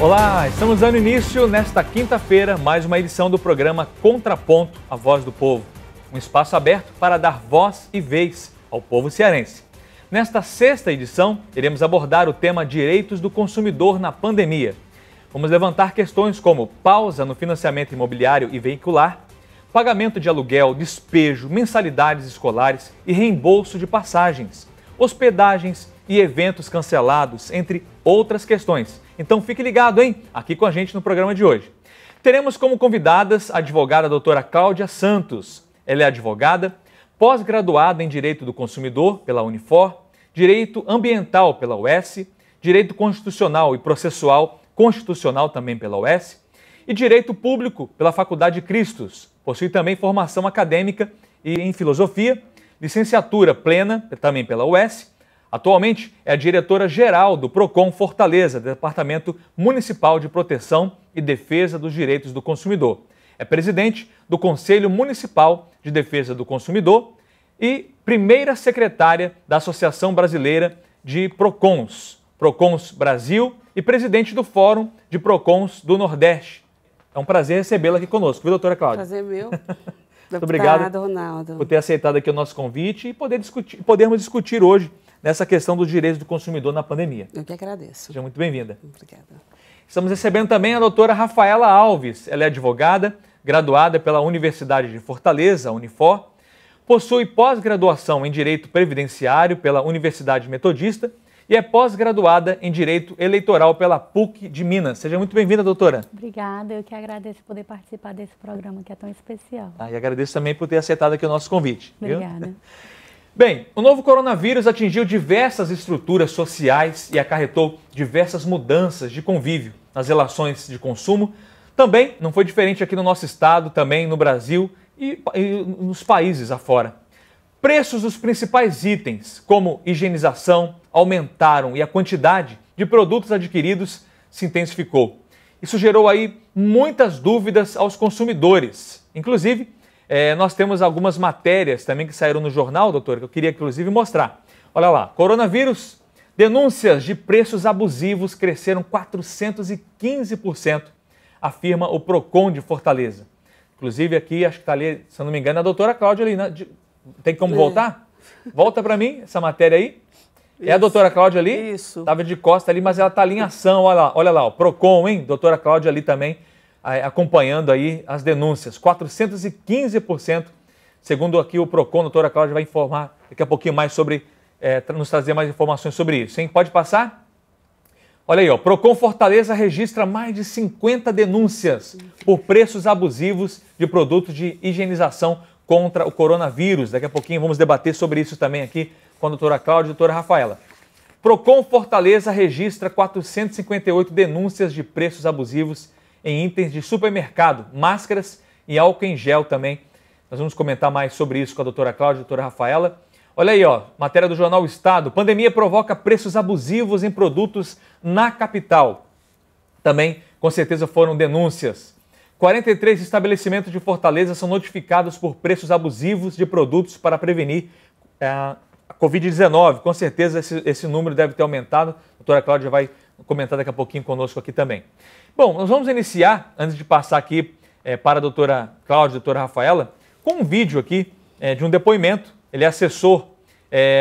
Olá, estamos dando início nesta quinta-feira, mais uma edição do programa Contraponto, a Voz do Povo. Um espaço aberto para dar voz e vez ao povo cearense. Nesta sexta edição, iremos abordar o tema Direitos do Consumidor na Pandemia. Vamos levantar questões como pausa no financiamento imobiliário e veicular, pagamento de aluguel, despejo, mensalidades escolares e reembolso de passagens, hospedagens e eventos cancelados, entre outras questões. Então fique ligado, hein? Aqui com a gente no programa de hoje. Teremos como convidadas a advogada doutora Cláudia Santos. Ela é advogada, pós-graduada em Direito do Consumidor pela Unifor, Direito Ambiental pela UES, Direito Constitucional e Processual Constitucional também pela UES e Direito Público pela Faculdade Cristos. Possui também formação acadêmica em Filosofia, licenciatura plena também pela UES. Atualmente é a diretora-geral do PROCON Fortaleza, Departamento Municipal de Proteção e Defesa dos Direitos do Consumidor. É presidente do Conselho Municipal de Defesa do Consumidor e primeira secretária da Associação Brasileira de PROCONs, PROCONs Brasil, e presidente do Fórum de PROCONs do Nordeste. É um prazer recebê-la aqui conosco, viu, doutora Cláudia? Prazer meu. Muito obrigado, Ronaldo, por ter aceitado aqui o nosso convite e podermos discutir hoje nessa questão dos direitos do consumidor na pandemia. Eu que agradeço. Seja muito bem-vinda. Obrigada. Estamos recebendo também a doutora Rafaela Alves. Ela é advogada, graduada pela Universidade de Fortaleza, Unifor, possui pós-graduação em Direito Previdenciário pela Universidade Metodista e é pós-graduada em Direito Eleitoral pela PUC de Minas. Seja muito bem-vinda, doutora. Obrigada, eu que agradeço poder participar desse programa que é tão especial. E agradeço também por ter aceitado aqui o nosso convite. Obrigada. Viu? Bem, o novo coronavírus atingiu diversas estruturas sociais e acarretou diversas mudanças de convívio nas relações de consumo. Também não foi diferente aqui no nosso estado, também no Brasil e nos países afora. Preços dos principais itens, como higienização, aumentaram e a quantidade de produtos adquiridos se intensificou. Isso gerou aí muitas dúvidas aos consumidores. Inclusive, nós temos algumas matérias também que saíram no jornal, doutora, que eu queria inclusive mostrar. Olha lá, coronavírus, denúncias de preços abusivos cresceram 415%, afirma o PROCON de Fortaleza. Inclusive aqui, acho que está ali, se eu não me engano, a doutora Cláudia ali, né? Tem como voltar? Volta para mim essa matéria aí. É a doutora Cláudia ali? Isso. Estava de costa ali, mas ela está ali em ação, olha lá, o PROCON, hein? Doutora Cláudia ali também, acompanhando aí as denúncias, 415%, segundo aqui o PROCON, a doutora Cláudia vai informar daqui a pouquinho mais sobre, nos trazer mais informações sobre isso, hein? Pode passar? Olha aí, ó, PROCON Fortaleza registra mais de 50 denúncias por preços abusivos de produtos de higienização contra o coronavírus. Daqui a pouquinho vamos debater sobre isso também aqui com a doutora Cláudia e a doutora Rafaela. PROCON Fortaleza registra 458 denúncias de preços abusivos em itens de supermercado, máscaras e álcool em gel também. Nós vamos comentar mais sobre isso com a doutora Cláudia e a doutora Rafaela. Olha aí, ó, matéria do jornal Estado. Pandemia provoca preços abusivos em produtos na capital. Também, com certeza, foram denúncias. 43 estabelecimentos de Fortaleza são notificados por preços abusivos de produtos para prevenir a Covid-19. Com certeza, esse número deve ter aumentado. A doutora Cláudia vai comentar daqui a pouquinho conosco aqui também. Bom, nós vamos iniciar, antes de passar aqui para a doutora Cláudia e a doutora Rafaela, com um vídeo aqui de um depoimento. Ele é assessor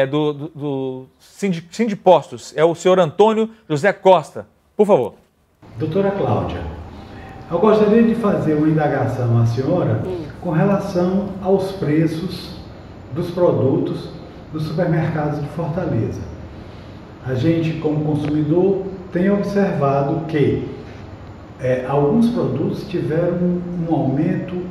do Sindipostos, é o senhor Antônio José Costa. Por favor. Doutora Cláudia, eu gostaria de fazer uma indagação à senhora com relação aos preços dos produtos dos supermercados de Fortaleza. A gente, como consumidor, tem observado que alguns produtos tiveram um aumento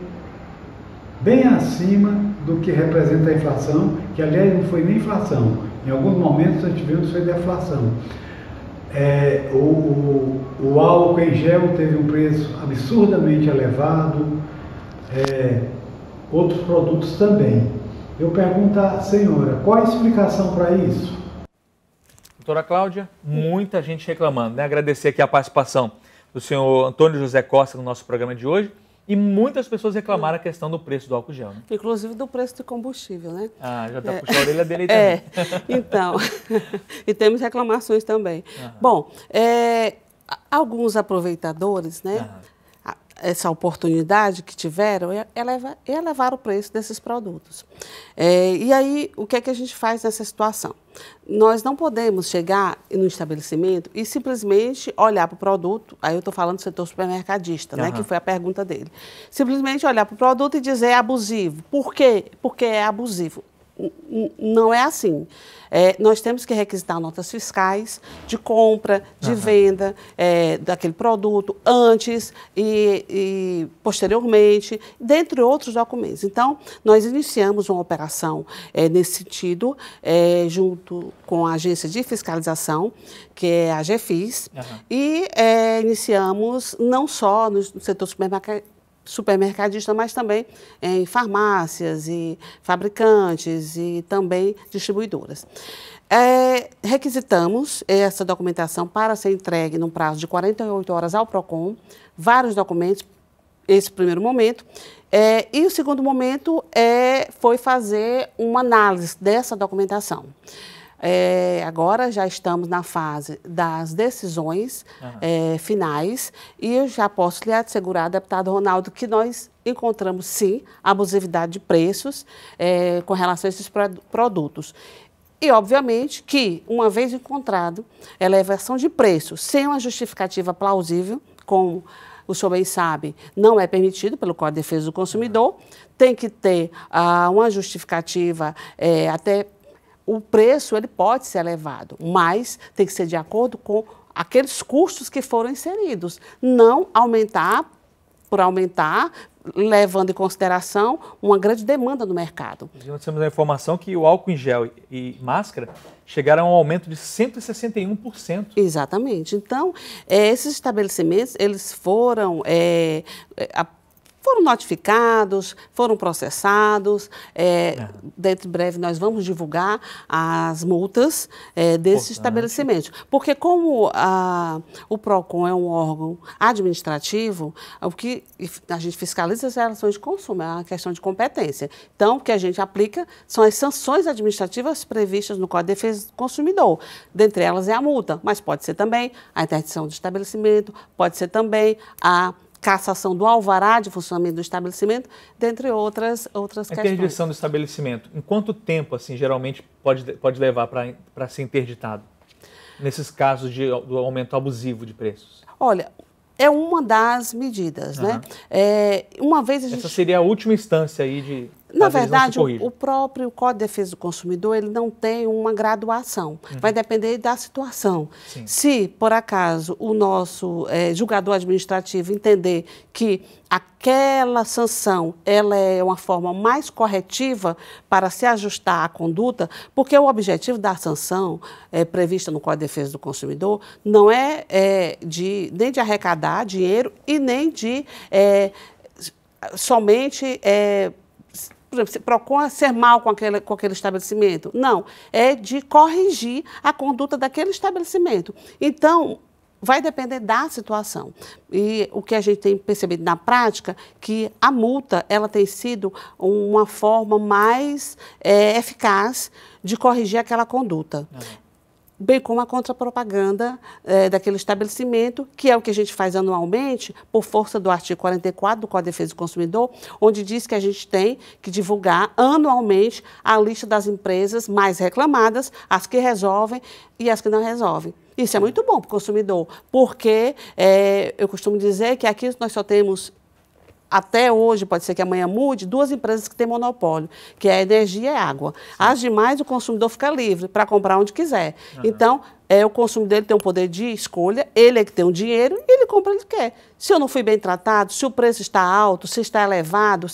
bem acima do que representa a inflação, que aliás não foi nem inflação, em alguns momentos a gente viu que foi deflação. O álcool em gel teve um preço absurdamente elevado, outros produtos também. Eu pergunto à senhora, qual a explicação para isso? Doutora Cláudia, muita gente reclamando, né? Agradecer aqui a participação do senhor Antônio José Costa no nosso programa de hoje. E muitas pessoas reclamaram a questão do preço do álcool gel, né? Inclusive do preço do combustível, né? Ah, já está puxando a orelha dele aí também. Então, e temos reclamações também. Aham. Bom, Alguns aproveitadores, né? Essa oportunidade que tiveram, elevar o preço desses produtos. E aí, o que é que a gente faz nessa situação? Nós não podemos chegar no estabelecimento e simplesmente olhar para o produto, aí eu estou falando do setor supermercadista, né, que foi a pergunta dele. Simplesmente olhar para o produto e dizer é abusivo. Por quê? Porque é abusivo. Não é assim. Nós temos que requisitar notas fiscais de compra, de venda daquele produto antes e posteriormente, dentre outros documentos. Então, nós iniciamos uma operação nesse sentido, junto com a agência de fiscalização, que é a GEFIS, e iniciamos não só no setor supermercadista, mas também em farmácias e fabricantes e também distribuidoras. Requisitamos essa documentação para ser entregue num prazo de 48 horas ao PROCON, vários documentos, esse primeiro momento. E o segundo momento foi fazer uma análise dessa documentação. Agora já estamos na fase das decisões finais e eu já posso lhe assegurar, deputado Ronaldo, que nós encontramos, sim, abusividade de preços com relação a esses produtos. E, obviamente, que, uma vez encontrado elevação de preço sem uma justificativa plausível, como o senhor bem sabe, não é permitido pelo Código de Defesa do Consumidor, tem que ter uma justificativa até. O preço ele pode ser elevado, mas tem que ser de acordo com aqueles custos que foram inseridos. Não aumentar por aumentar, levando em consideração uma grande demanda no mercado. Nós temos a informação que o álcool em gel e máscara chegaram a um aumento de 161%. Exatamente. Então, esses estabelecimentos, eles foram notificados, foram processados. Dentro de breve nós vamos divulgar as multas desses estabelecimentos. Porque como o PROCON é um órgão administrativo, o que a gente fiscaliza as relações de consumo, é uma questão de competência. Então, o que a gente aplica são as sanções administrativas previstas no Código de Defesa do Consumidor. Dentre elas é a multa, mas pode ser também a interdição do estabelecimento, pode ser também a cassação do alvará de funcionamento do estabelecimento, dentre outras questões. A interdição do estabelecimento, em quanto tempo, assim, geralmente pode levar para ser interditado? Nesses casos do aumento abusivo de preços? Olha, é uma das medidas, né? Uma vez a gente... Essa seria a última instância aí de... Na verdade, o próprio Código de Defesa do Consumidor, ele não tem uma graduação. Vai depender da situação. Sim. Se, por acaso, o nosso julgador administrativo entender que aquela sanção ela é uma forma mais corretiva para se ajustar à conduta, porque o objetivo da sanção prevista no Código de Defesa do Consumidor não é nem de arrecadar dinheiro e nem de somente... por exemplo, se PROCON ser mal com aquele estabelecimento. Não, é de corrigir a conduta daquele estabelecimento. Então, vai depender da situação. E o que a gente tem percebido na prática, que a multa ela tem sido uma forma mais eficaz de corrigir aquela conduta. Bem como a contrapropaganda daquele estabelecimento, que é o que a gente faz anualmente, por força do artigo 44 do Código de Defesa do Consumidor, onde diz que a gente tem que divulgar anualmente a lista das empresas mais reclamadas, as que resolvem e as que não resolvem. Isso é muito bom para o consumidor, porque eu costumo dizer que aqui nós só temos... Até hoje, pode ser que amanhã mude, duas empresas que têm monopólio, que é a energia e a água. As demais, o consumidor fica livre para comprar onde quiser. Então, o consumidor dele tem um poder de escolha, ele é que tem o dinheiro e ele compra o que ele quer. Se eu não fui bem tratado, se o preço está alto, se está elevado,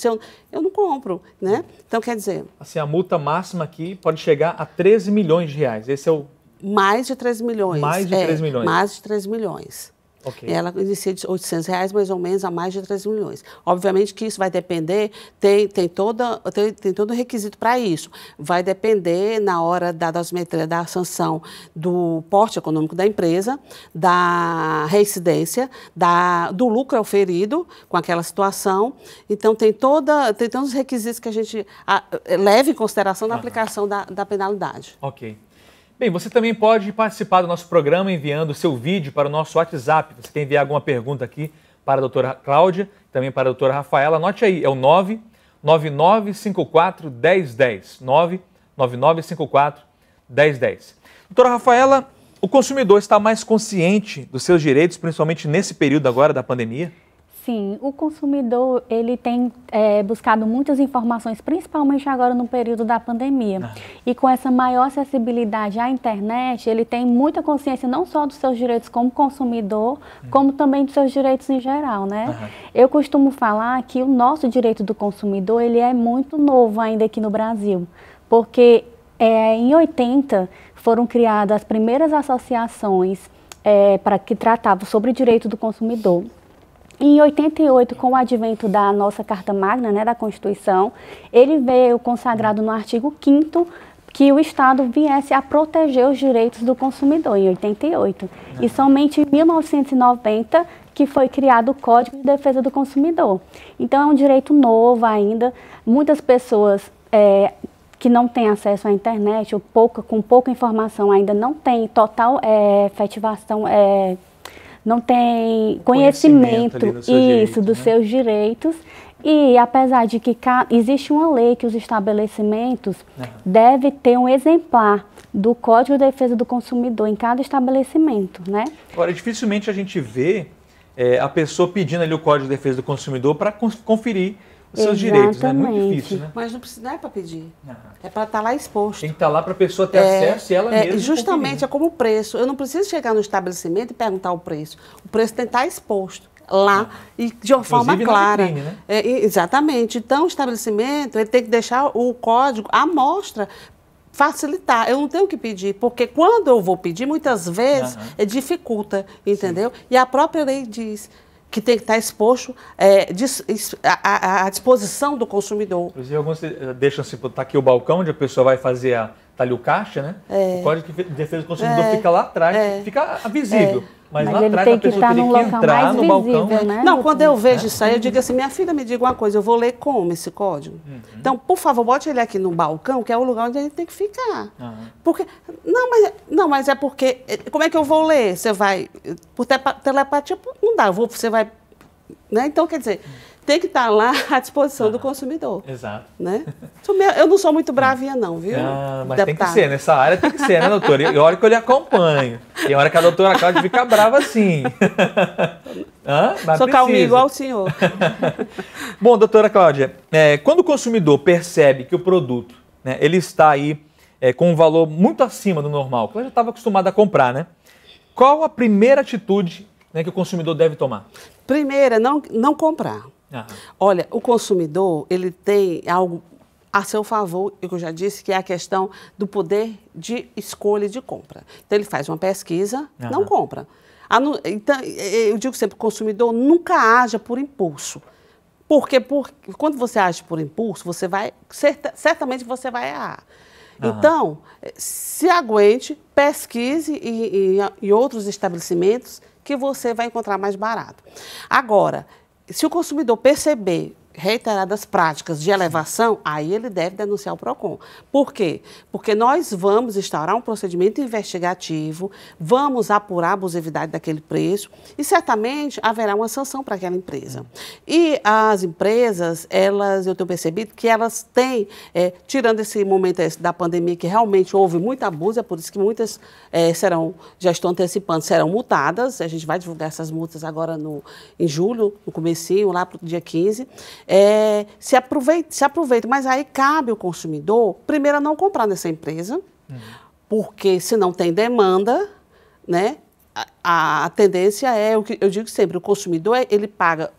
eu não compro, né? Então, quer dizer... Assim, a multa máxima aqui pode chegar a 13 milhões de reais. Esse é o... Mais de 13 milhões. Mais de 13 milhões. Mais de 13 milhões. Okay. Ela inicia de R$800 mais ou menos a mais de 13 milhões. Obviamente que isso vai depender, tem todo o requisito para isso. Vai depender na hora da dosimetria da sanção do porte econômico da empresa, da reincidência, do lucro auferido com aquela situação. Então, tem todos os requisitos que a gente leva em consideração na aplicação da penalidade. Ok. Bem, você também pode participar do nosso programa enviando o seu vídeo para o nosso WhatsApp. Você quer enviar alguma pergunta aqui para a doutora Cláudia, também para a doutora Rafaela, anote aí, é o 99954-1010. 99954-1010. Doutora Rafaela, o consumidor está mais consciente dos seus direitos, principalmente nesse período agora da pandemia? Sim, o consumidor ele tem buscado muitas informações, principalmente agora no período da pandemia. E com essa maior acessibilidade à internet, ele tem muita consciência não só dos seus direitos como consumidor, como também dos seus direitos em geral, né? Eu costumo falar que o nosso direito do consumidor ele é muito novo ainda aqui no Brasil, porque em 80 foram criadas as primeiras associações para que tratavam sobre o direito do consumidor. Em 88, com o advento da nossa Carta Magna, né, da Constituição, ele veio consagrado no artigo 5º que o Estado viesse a proteger os direitos do consumidor, em 88. E somente em 1990 que foi criado o Código de Defesa do Consumidor. Então é um direito novo ainda. Muitas pessoas que não têm acesso à internet, ou com pouca informação ainda não têm total efetivação, não tem conhecimento dos seus direitos. E apesar de que existe uma lei que os estabelecimentos devem ter um exemplar do Código de Defesa do Consumidor em cada estabelecimento, né? Agora, dificilmente a gente vê a pessoa pedindo ali o Código de Defesa do Consumidor para conferir os seus direitos, né? É muito difícil, né? Mas não é para pedir, é para estar lá exposto. Tem que estar lá para a pessoa ter acesso e ela mesma justamente conferir. É como o preço. Eu não preciso chegar no estabelecimento e perguntar o preço. O preço tem que estar exposto lá e de uma forma clara. Vitrine, né? Exatamente. Então, o estabelecimento ele tem que deixar o código à mostra, facilitar. Eu não tenho que pedir, porque quando eu vou pedir, muitas vezes dificulta, entendeu? Sim. E a própria lei diz que tem que estar exposto à disposição do consumidor. Inclusive, alguns deixam assim, tá aqui o balcão onde a pessoa vai fazer tá ali o caixa, né? O Código de Defesa do Consumidor fica lá atrás, fica visível. Mas lá atrás a pessoa teria que entrar no balcão. Né? Não, quando eu vejo isso aí, eu digo assim, minha filha, me diga uma coisa, eu vou ler como esse código? Então, por favor, bote ele aqui no balcão, que é o lugar onde ele tem que ficar. Porque, mas é porque, como é que eu vou ler? Você vai, por telepatia, não dá, você vai, né? Então, quer dizer, tem que estar lá à disposição do consumidor. Exato. Né? Eu não sou muito bravinha não, viu? Mas deputado, tem que ser, nessa área tem que ser, né, doutora? E hora que eu lhe acompanho. Tem hora que a doutora Cláudia fica brava assim. Sou calminha igual o senhor. Bom, doutora Cláudia, quando o consumidor percebe que o produto, né, ele está aí com um valor muito acima do normal, que eu já estava acostumado a comprar, né? Qual a primeira atitude, né, que o consumidor deve tomar? Primeira, não comprar. Olha, o consumidor, ele tem algo a seu favor, eu já disse, que é a questão do poder de escolha de compra. Então, ele faz uma pesquisa, não compra. Então, eu digo sempre, o consumidor nunca haja por impulso. Porque quando você age por impulso, você vai, certamente você vai errar. Então, se aguente, pesquise em outros estabelecimentos que você vai encontrar mais barato. Agora, se o consumidor perceber reiteradas práticas de elevação, aí ele deve denunciar o PROCON. Por quê? Porque nós vamos instaurar um procedimento investigativo, vamos apurar a abusividade daquele preço e certamente haverá uma sanção para aquela empresa. E as empresas, eu tenho percebido que elas têm, tirando esse momento da pandemia que realmente houve muito abuso, é por isso que muitas já estão antecipando, serão multadas, a gente vai divulgar essas multas agora em julho, no comecinho, lá para o dia 15, se aproveita, mas aí cabe ao consumidor, primeiro, não comprar nessa empresa, porque se não tem demanda, né, a tendência é, o que eu digo sempre, o consumidor, ele paga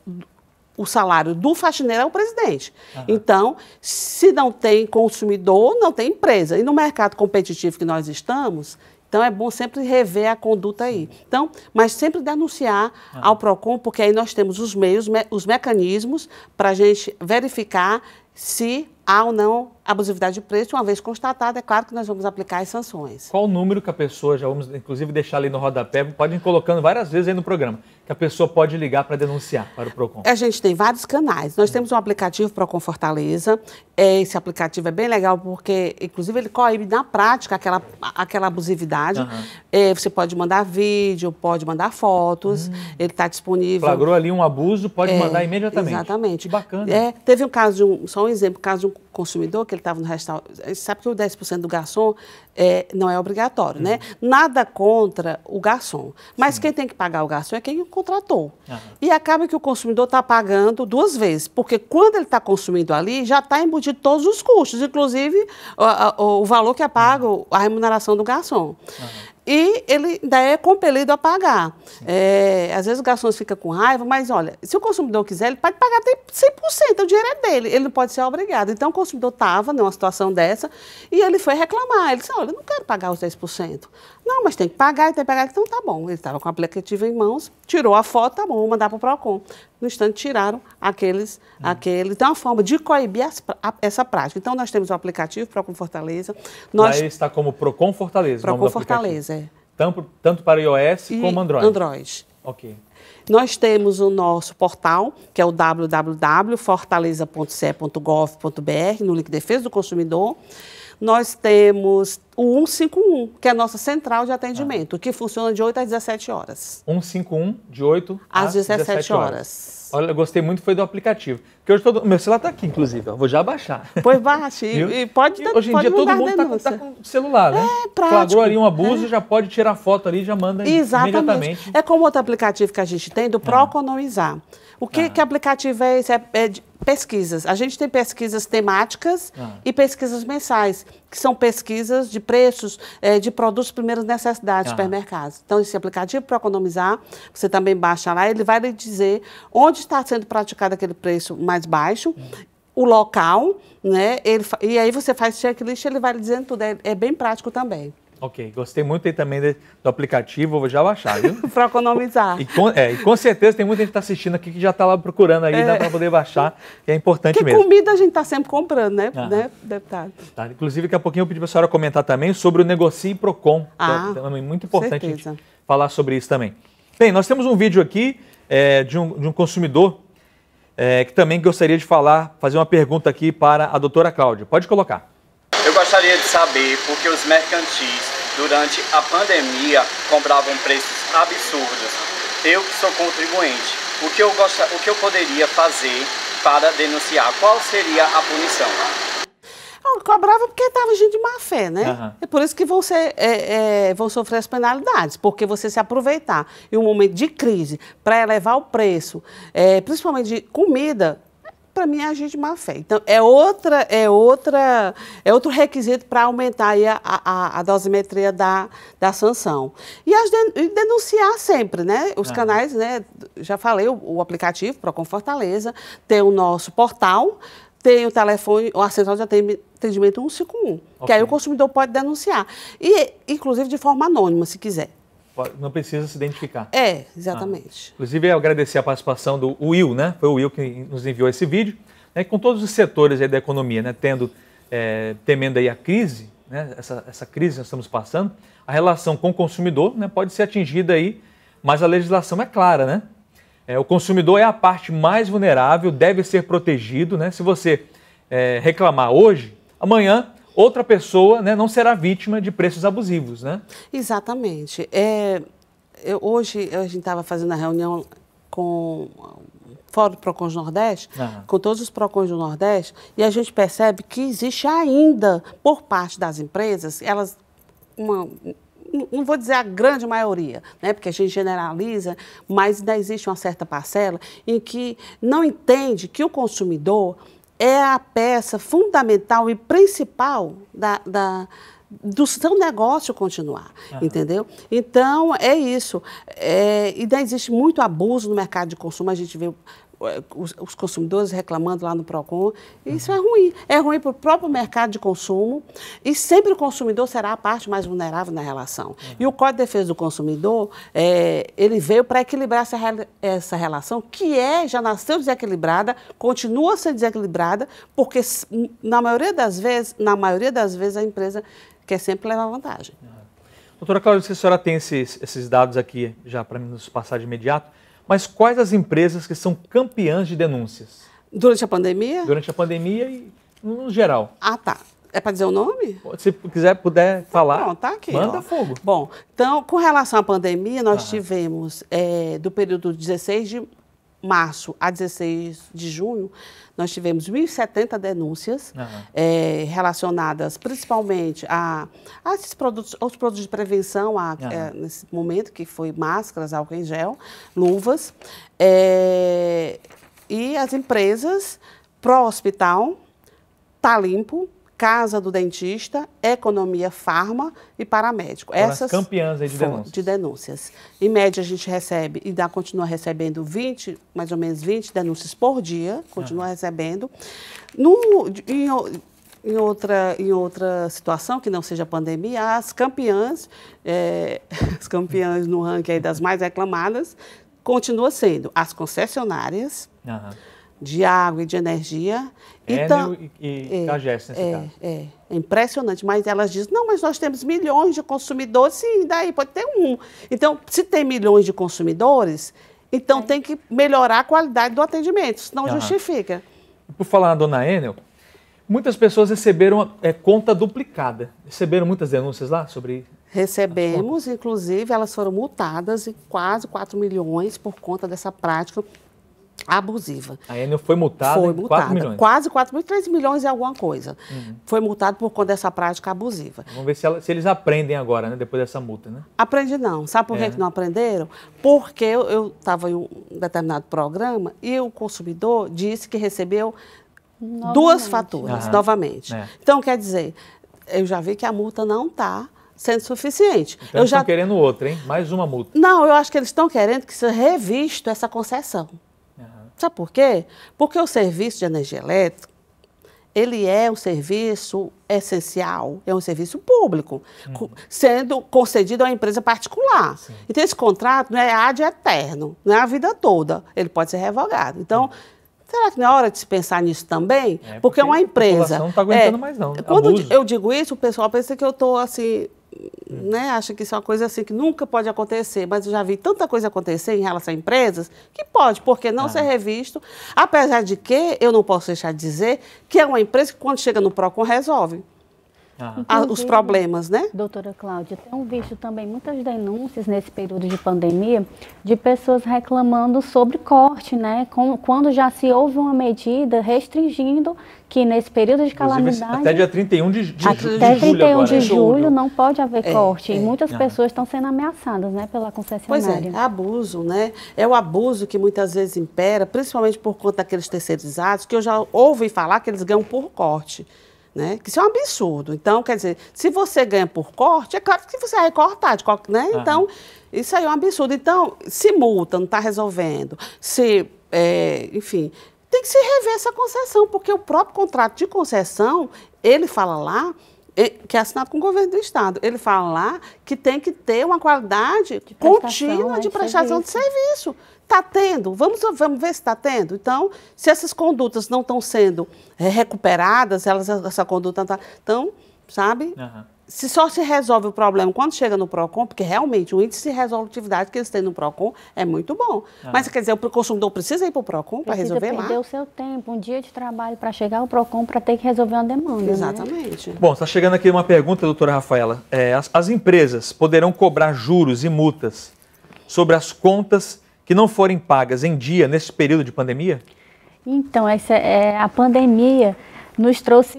o salário do faxineiro é o presidente. Então, se não tem consumidor, não tem empresa. E no mercado competitivo que nós estamos, então é bom sempre rever a conduta aí. Então, mas sempre denunciar ao PROCON, porque aí nós temos os meios, os mecanismos para a gente verificar se há ou não abusividade de preço. Uma vez constatada, é claro que nós vamos aplicar as sanções. Qual o número que a pessoa, já vamos inclusive deixar ali no rodapé, podem ir colocando várias vezes aí no programa, que a pessoa pode ligar para denunciar para o PROCON? A gente tem vários canais. Nós temos um aplicativo PROCON Fortaleza. Esse aplicativo é bem legal porque, inclusive, ele coíbe na prática aquela abusividade. Você pode mandar vídeo, pode mandar fotos. Ele está disponível. Flagrou ali um abuso, pode mandar imediatamente. Exatamente. Que bacana. Teve um caso só um exemplo, caso de um consumidor que ele estava no restaurante. Você sabe que o 10% do garçom não é obrigatório, né? Nada contra o garçom. Mas quem tem que pagar o garçom é quem o contratou. E acaba que o consumidor está pagando 2 vezes, porque quando ele está consumindo ali, já está embutido todos os custos, inclusive o valor que é pago, a remuneração do garçom. E ele ainda é compelido a pagar. Às vezes o garçom fica com raiva, mas olha, se o consumidor quiser, ele pode pagar até 100%, o dinheiro é dele, ele não pode ser obrigado. Então o consumidor estava numa situação dessa e ele foi reclamar. Ele disse, olha, eu não quero pagar os 10%. Não, mas tem que pagar, e tem que pagar. Então tá bom. Ele estava com o aplicativo em mãos, tirou a foto, tá bom, vou mandar para o PROCON. No instante tiraram aqueles. Então é uma forma de coibir essa prática. Então nós temos o aplicativo PROCON Fortaleza. Lá está como PROCON Fortaleza. PROCON Fortaleza, Tanto para iOS como Android. Android. Ok. Nós temos o nosso portal, que é o www.fortaleza.ce.gov.br, no link Defesa do Consumidor. Nós temos o 151, que é a nossa central de atendimento, que funciona de 8 às 17 horas. 151, de 8 às 17 horas. Olha, eu gostei muito foi do aplicativo. Porque hoje meu celular está aqui, inclusive. Vou já baixar. Pois baixe. E pode hoje em dia todo mundo está com o celular, né? Prático. Flagrou ali um abuso, já pode tirar foto ali, já manda imediatamente. É como outro aplicativo que a gente tem, do Proconomizar. O que aplicativo é esse? É de pesquisas. A gente tem pesquisas temáticas e pesquisas mensais, que são pesquisas de preços de produtos de primeira necessidade de supermercados. Então, esse aplicativo Proconomizar, você também baixa lá, ele vai lhe dizer onde está sendo praticado aquele preço mais baixo, o local, né? E aí você faz checklist, ele vai lhe dizendo tudo. É bem prático também. Ok, gostei muito aí também do aplicativo, vou já baixar, viu? Para economizar. E com certeza tem muita gente que está assistindo aqui que já está lá procurando aí, dá para poder baixar, que é importante porque mesmo. Comida a gente está sempre comprando, né, deputado? Tá, inclusive, daqui a pouquinho eu pedi para a senhora comentar também sobre o Negocie PROCON. É muito importante a gente falar sobre isso também. Bem, nós temos um vídeo aqui de um consumidor que também gostaria de fazer uma pergunta aqui para a doutora Cláudia. Pode colocar. Eu gostaria de saber por que os mercantis, durante a pandemia, cobravam preços absurdos. Eu que sou contribuinte, o que eu poderia fazer para denunciar? Qual seria a punição? Cobrava porque estava gente de má fé, né? É por isso que vão sofrer as penalidades, porque você se aproveitar em um momento de crise para elevar o preço, principalmente de comida, para mim é agir de má fé. Então, é outro requisito para aumentar aí a dosimetria da sanção. E denunciar sempre, né? Os canais, né? Já falei, o aplicativo PROCON Fortaleza, tem o nosso portal, tem o telefone, a central de atendimento 151, que aí o consumidor pode denunciar. E, inclusive, de forma anônima, se quiser. Não precisa se identificar. Exatamente. Inclusive, eu agradecer a participação do Will, né? Foi o Will que nos enviou esse vídeo, né? Com todos os setores aí da economia, né? Temendo aí a crise, né? Essa crise que nós estamos passando, a relação com o consumidor, né? Pode ser atingida aí, mas a legislação é clara, né? O consumidor é a parte mais vulnerável, deve ser protegido, né? Se você reclamar hoje, amanhã outra pessoa, né, não será vítima de preços abusivos, né? Exatamente. Hoje a gente estava fazendo a reunião com o Fórum PROCONs Nordeste, com todos os PROCONs do Nordeste, e a gente percebe que existe ainda, por parte das empresas, não vou dizer a grande maioria, né, porque a gente generaliza, mas ainda existe uma certa parcela em que não entende que o consumidor é a peça fundamental e principal do seu negócio continuar, entendeu? Então, é isso. Ainda existe muito abuso no mercado de consumo, a gente vê os consumidores reclamando lá no PROCON. Isso é ruim. É ruim para o próprio mercado de consumo e sempre o consumidor será a parte mais vulnerável na relação. E o Código de Defesa do Consumidor, ele veio para equilibrar essa relação, que já nasceu desequilibrada, continua sendo desequilibrada, porque na maioria das vezes a empresa quer sempre levar vantagem. Doutora Cláudia, se a senhora tem esses dados aqui já para nos passar de imediato, mas quais as empresas que são campeãs de denúncias? Durante a pandemia? Durante a pandemia e no geral. Ah, tá. É para dizer o nome? Se puder falar, Bom, tá aqui, manda fogo. Bom, então, com relação à pandemia, nós tivemos, do período de 16 de março a 16 de junho, nós tivemos 1.070 denúncias relacionadas principalmente aos produtos de prevenção, nesse momento, que foi máscaras, álcool em gel, luvas, e as empresas pró-hospital, Tá Limpo, Casa do Dentista, Economia Farma e Paramédico. Essas campeãs aí de denúncias. De denúncias. Em média, a gente recebe, e continua recebendo mais ou menos 20 denúncias por dia, continua recebendo. Em outra situação, que não seja pandemia, as campeãs no ranking aí das mais reclamadas, continua sendo as concessionárias de água e de energia. Enel e Cagés, nesse caso. É impressionante, mas elas dizem, não, mas nós temos milhões de consumidores, sim, daí pode ter um. Então, se tem milhões de consumidores, então tem que melhorar a qualidade do atendimento, senão justifica. Por falar na dona Enel, muitas pessoas receberam conta duplicada. Receberam muitas denúncias lá sobre... Recebemos, inclusive, elas foram multadas em quase 4 milhões por conta dessa prática abusiva. A Enel foi multada em 4 milhões? Quase 4 milhões, 3 milhões e alguma coisa. Foi multado por conta dessa prática abusiva. Vamos ver se eles aprendem agora, né, depois dessa multa, né? Aprende não. Sabe por que não aprenderam? Porque eu estava em um determinado programa e o consumidor disse que recebeu duas faturas, novamente. Então, quer dizer, eu já vi que a multa não está sendo suficiente. Então, eles estão querendo outra, hein? Mais uma multa. Não, eu acho que eles estão querendo que seja revisto essa concessão. Sabe por quê? Porque o serviço de energia elétrica, ele é um serviço essencial, é um serviço público, sendo concedido a uma empresa particular. Sim. Então, esse contrato não é ad eterno, não é a vida toda, ele pode ser revogado. Então, será que não é hora de se pensar nisso também? Porque uma empresa... A população não está aguentando mais, não. Quando eu digo isso, o pessoal pensa que eu estou assim... acha que isso é uma coisa assim que nunca pode acontecer, mas eu já vi tanta coisa acontecer em relação a empresas que pode, porque não ser revisto, apesar de que eu não posso deixar de dizer que é uma empresa que quando chega no PROCON resolve os problemas, né? Doutora Cláudia, tenho visto também muitas denúncias nesse período de pandemia de pessoas reclamando sobre corte, né? Quando já se houve uma medida restringindo que nesse período de calamidade... Até dia 31 de julho Até 31 agora, de julho não pode haver corte. E muitas pessoas estão sendo ameaçadas, né, pela concessionária. Pois é abuso, né? É o abuso que muitas vezes impera, principalmente por conta daqueles terceirizados, que eu já ouvi falar que eles ganham por corte. Né? Que isso é um absurdo. Então, quer dizer, se você ganha por corte, é claro que você vai recortar, né? Então, isso aí é um absurdo. Então, se multa, não está resolvendo, enfim, tem que se rever essa concessão, porque o próprio contrato de concessão, ele fala lá, que é assinado com o governo do Estado, ele fala lá que tem que ter uma qualidade contínua de prestação de serviço. Está tendo, vamos ver se está tendo. Então, se essas condutas não estão sendo recuperadas, essa conduta não está... Então, sabe, se só se resolve o problema quando chega no PROCON, porque realmente o índice de resolutividade que eles têm no PROCON é muito bom. Mas, quer dizer, o consumidor precisa ir para o PROCON para resolver lá? Precisa perder o seu tempo, um dia de trabalho para chegar ao PROCON para ter que resolver uma demanda. Exatamente. Né? Bom, está chegando aqui uma pergunta, doutora Rafaela. As empresas poderão cobrar juros e multas sobre as contas que não forem pagas em dia nesse período de pandemia? Então, a pandemia nos trouxe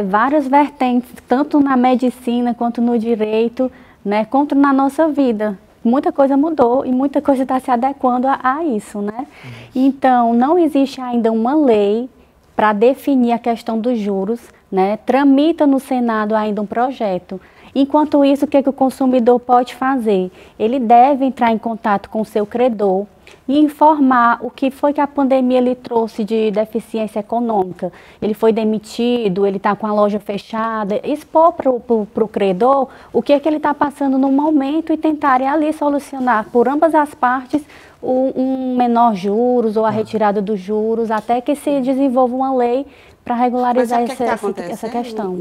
várias vertentes, tanto na medicina quanto no direito, né, quanto na nossa vida. Muita coisa mudou e muita coisa está se adequando a isso, né? Então, não existe ainda uma lei para definir a questão dos juros, né? Tramita no Senado ainda um projeto. Enquanto isso, o que o consumidor pode fazer? Ele deve entrar em contato com o seu credor e informar o que foi que a pandemia lhe trouxe de deficiência econômica. Ele foi demitido, ele está com a loja fechada, expor para o credor o que ele está passando no momento e tentarem ali solucionar por ambas as partes um menor juros ou a retirada dos juros, até que se desenvolva uma lei para regularizar essa questão.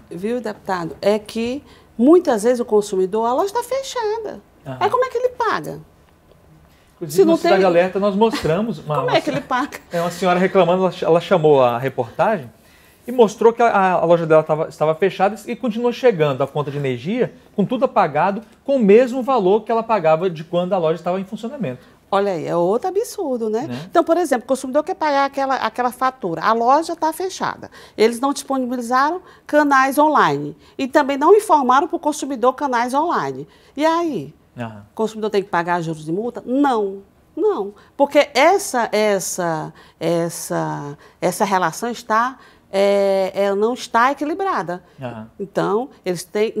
Viu, deputado? É que muitas vezes o consumidor, a loja está fechada. Aí como é que ele paga? Inclusive, no Cidade Alerta, nós mostramos... Como é que ele paga? Uma senhora reclamando, ela chamou a reportagem e mostrou que a loja dela estava fechada e continuou chegando a conta de energia, com tudo apagado, com o mesmo valor que ela pagava de quando a loja estava em funcionamento. Olha aí, é outro absurdo, né? Então, por exemplo, o consumidor quer pagar aquela fatura, a loja está fechada. Eles não disponibilizaram canais online e também não informaram para o consumidor canais online. E aí? O consumidor tem que pagar juros de multa? Não, porque essa relação ela não está equilibrada. Então, eles têm,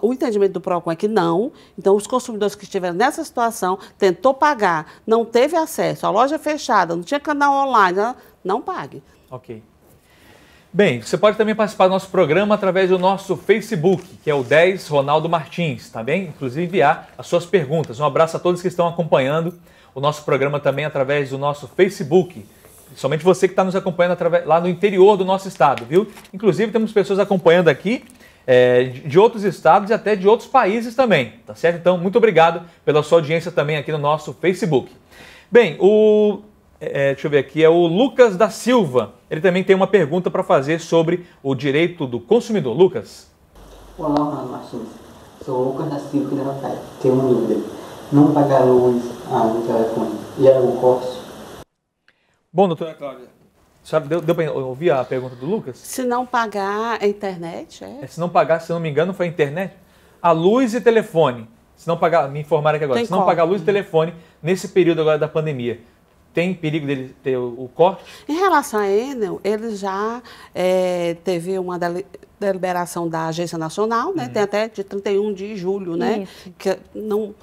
o entendimento do PROCON é que não. Então, os consumidores que estiveram nessa situação, tentou pagar, não teve acesso, a loja fechada, não tinha canal online, não pague. Ok. Bem, você pode também participar do nosso programa através do nosso Facebook, que é o 10 Ronaldo Martins, tá bem? Inclusive enviar as suas perguntas. Um abraço a todos que estão acompanhando o nosso programa também através do nosso Facebook. Somente você que está nos acompanhando lá no interior do nosso estado, viu? Inclusive temos pessoas acompanhando aqui de outros estados e até de outros países também, tá certo? Então, muito obrigado pela sua audiência também aqui no nosso Facebook. Bem, deixa eu ver aqui, é o Lucas da Silva. Ele também tem uma pergunta para fazer sobre o direito do consumidor. Lucas. Olá, Ronaldo Martins. Sou o Lucas da Silva de Rotário. Tenho uma dúvida. Não pagar luz, água no telefone, gera algum corte? Bom, doutora Cláudia, a senhora deu para ouvir a pergunta do Lucas? Se não pagar a internet, se não pagar, se não me engano, foi a internet? A luz e telefone. Se não pagar, me informaram aqui agora, se não pagar luz e telefone nesse período agora da pandemia, tem perigo dele ter o corte? Em relação a Enel, ele já teve uma deliberação da Agência Nacional, né? Tem até de 31 de julho, né? Que não,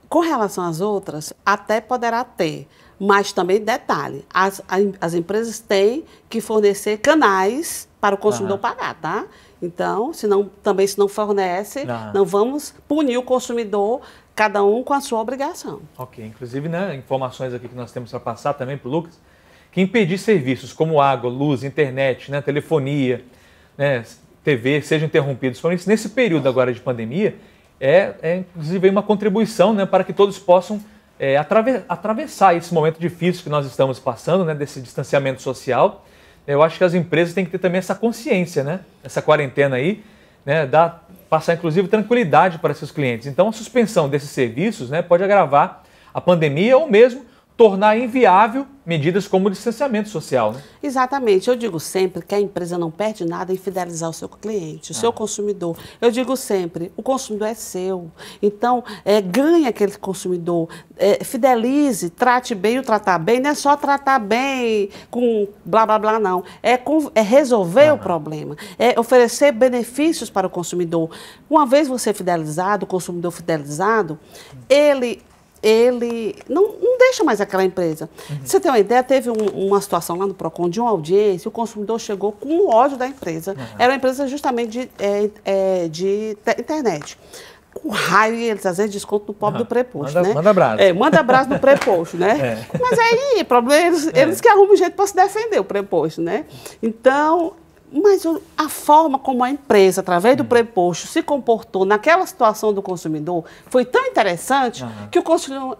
com relação às outras, até poderá ter, mas também detalhe, as empresas têm que fornecer canais para o consumidor pagar, tá? Então, se não fornece, não vamos punir o consumidor, cada um com a sua obrigação. Ok, inclusive, né, informações aqui que nós temos para passar também para o Lucas, que impedir serviços como água, luz, internet, né, telefonia, né, TV, sejam interrompidos. Nesse período agora de pandemia, inclusive uma contribuição, né, para que todos possam atravessar esse momento difícil que nós estamos passando, né, desse distanciamento social. Eu acho que as empresas têm que ter também essa consciência, né, essa quarentena aí, né, passar inclusive tranquilidade para seus clientes. Então a suspensão desses serviços, né, pode agravar a pandemia ou mesmo tornar inviável medidas como o distanciamento social, né? Exatamente. Eu digo sempre que a empresa não perde nada em fidelizar o seu cliente, o seu consumidor. Eu digo sempre, o consumidor é seu. Então, ganhe aquele consumidor, fidelize, trate bem o tratar bem. Não é só tratar bem com blá, blá, blá, não. É resolver o problema, é oferecer benefícios para o consumidor. Uma vez você fidelizado, o consumidor fidelizado, ele não deixa mais aquela empresa. Você tem uma ideia, teve uma situação lá no PROCON de uma audiência, o consumidor chegou com ódio da empresa. Era uma empresa justamente de internet. Com raio, e eles às vezes descontam no pobre do preposto, né? Manda abraço. Manda abraço no preposto, né? Mas aí, problema, eles que arrumam um jeito para se defender o preposto, né? Então, mas a forma como a empresa, através do preposto, se comportou naquela situação do consumidor foi tão interessante que o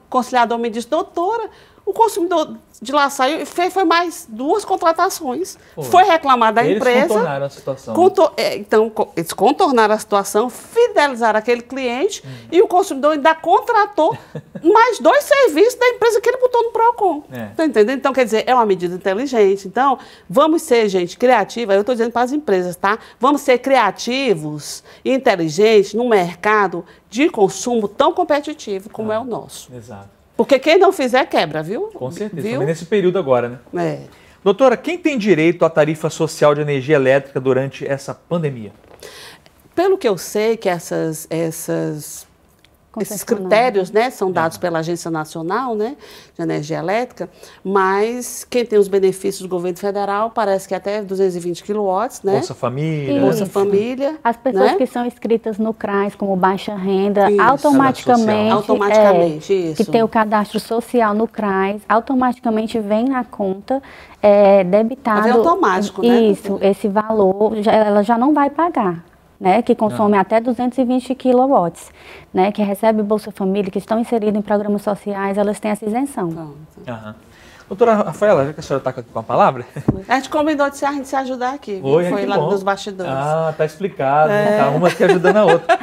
conciliador me disse, doutora, o consumidor de lá saiu e foi mais 2 contratações. Foi reclamar da empresa. Eles contornaram a situação. Então, eles contornaram a situação, fidelizaram aquele cliente e o consumidor ainda contratou mais 2 serviços da empresa que ele botou no PROCON. Tá entendendo? Então, quer dizer, é uma medida inteligente. Então, vamos ser, gente, criativa. Eu estou dizendo para as empresas, tá? Vamos ser criativos e inteligentes num mercado de consumo tão competitivo como é o nosso. Exato. Porque quem não fizer, quebra, viu? Com certeza, também nesse período agora, né? Doutora, quem tem direito à tarifa social de energia elétrica durante essa pandemia? Pelo que eu sei, que esses critérios, né, são dados pela Agência Nacional, né, de Energia Elétrica, mas quem tem os benefícios do governo federal parece que até 220 kW, né? Bolsa Família. Bolsa Família. As pessoas né? que são inscritas no CRAS como baixa renda, Isso. automaticamente, isso. que tem o cadastro social no CRAS, automaticamente vem na conta debitado. É automático, né? Isso, esse valor, ela já não vai pagar. Né, que consome até 220 kW, né, que recebe Bolsa Família, que estão inseridos em programas sociais, elas têm essa isenção. Doutora Rafaela, já que a senhora está com a palavra... A gente combinou de a gente se ajudar aqui, foi lá nos bastidores. Tá explicado, tá uma aqui ajudando a outra.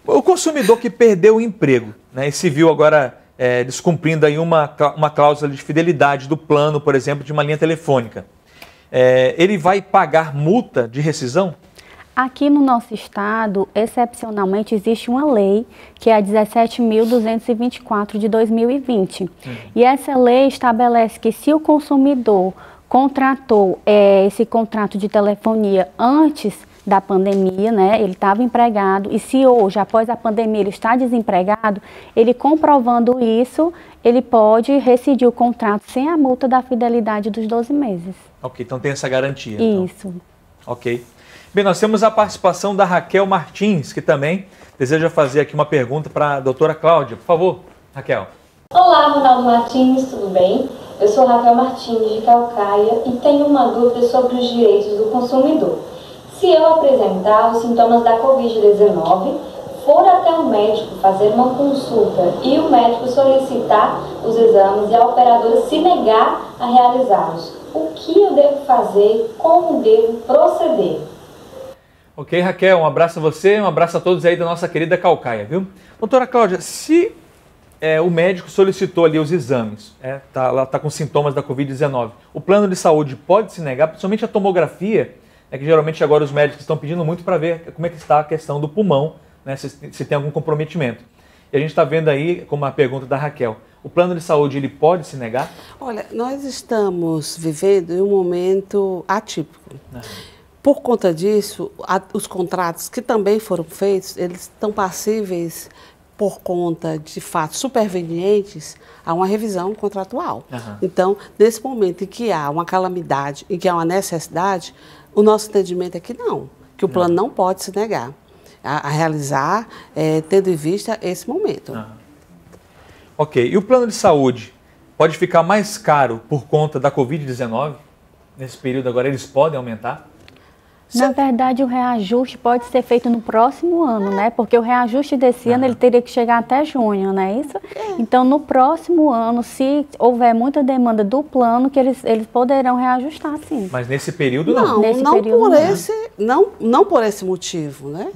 O consumidor que perdeu o emprego, né, e se viu agora descumprindo aí uma cláusula de fidelidade do plano, por exemplo, de uma linha telefônica, ele vai pagar multa de rescisão? Aqui no nosso estado, excepcionalmente, existe uma lei, que é a 17.224 de 2020. E essa lei estabelece que se o consumidor contratou esse contrato de telefonia antes da pandemia, né, ele estava empregado, e se hoje, após a pandemia, ele está desempregado, ele comprovando isso, ele pode rescindir o contrato sem a multa da fidelidade dos 12 meses. Ok, então tem essa garantia. Isso. Então. Ok. Bem, nós temos a participação da Raquel Martins, que também deseja fazer aqui uma pergunta para a doutora Cláudia. Por favor, Raquel. Olá, Ronaldo Martins, tudo bem? Eu sou Raquel Martins, de Calcaia, e tenho uma dúvida sobre os direitos do consumidor. Se eu apresentar os sintomas da Covid-19, for até o médico fazer uma consulta e o médico solicitar os exames e a operadora se negar a realizá-los, o que eu devo fazer? Como devo proceder? Ok, Raquel, um abraço a você, um abraço a todos aí da nossa querida Calcaia, viu? Doutora Cláudia, se o médico solicitou ali os exames, ela está com sintomas da Covid-19, o plano de saúde pode se negar, principalmente a tomografia, que geralmente agora os médicos estão pedindo muito para ver como é que está a questão do pulmão, né, se tem algum comprometimento. E a gente está vendo aí, como a pergunta da Raquel, o plano de saúde ele pode se negar? Olha, nós estamos vivendo em um momento atípico. Por conta disso, os contratos que também foram feitos, eles estão passíveis, por conta de fatos supervenientes, a uma revisão contratual. Então, nesse momento em que há uma calamidade, em que há uma necessidade, o nosso entendimento é que não, que o plano não pode se negar a realizar, tendo em vista esse momento. Ok, e o plano de saúde pode ficar mais caro por conta da Covid-19? Nesse período agora eles podem aumentar? Na verdade, o reajuste pode ser feito no próximo ano, né? Porque o reajuste desse ano ele teria que chegar até junho, não é isso? Então, no próximo ano, se houver muita demanda do plano, que eles poderão reajustar, sim. Mas nesse período não? Não por esse motivo, né?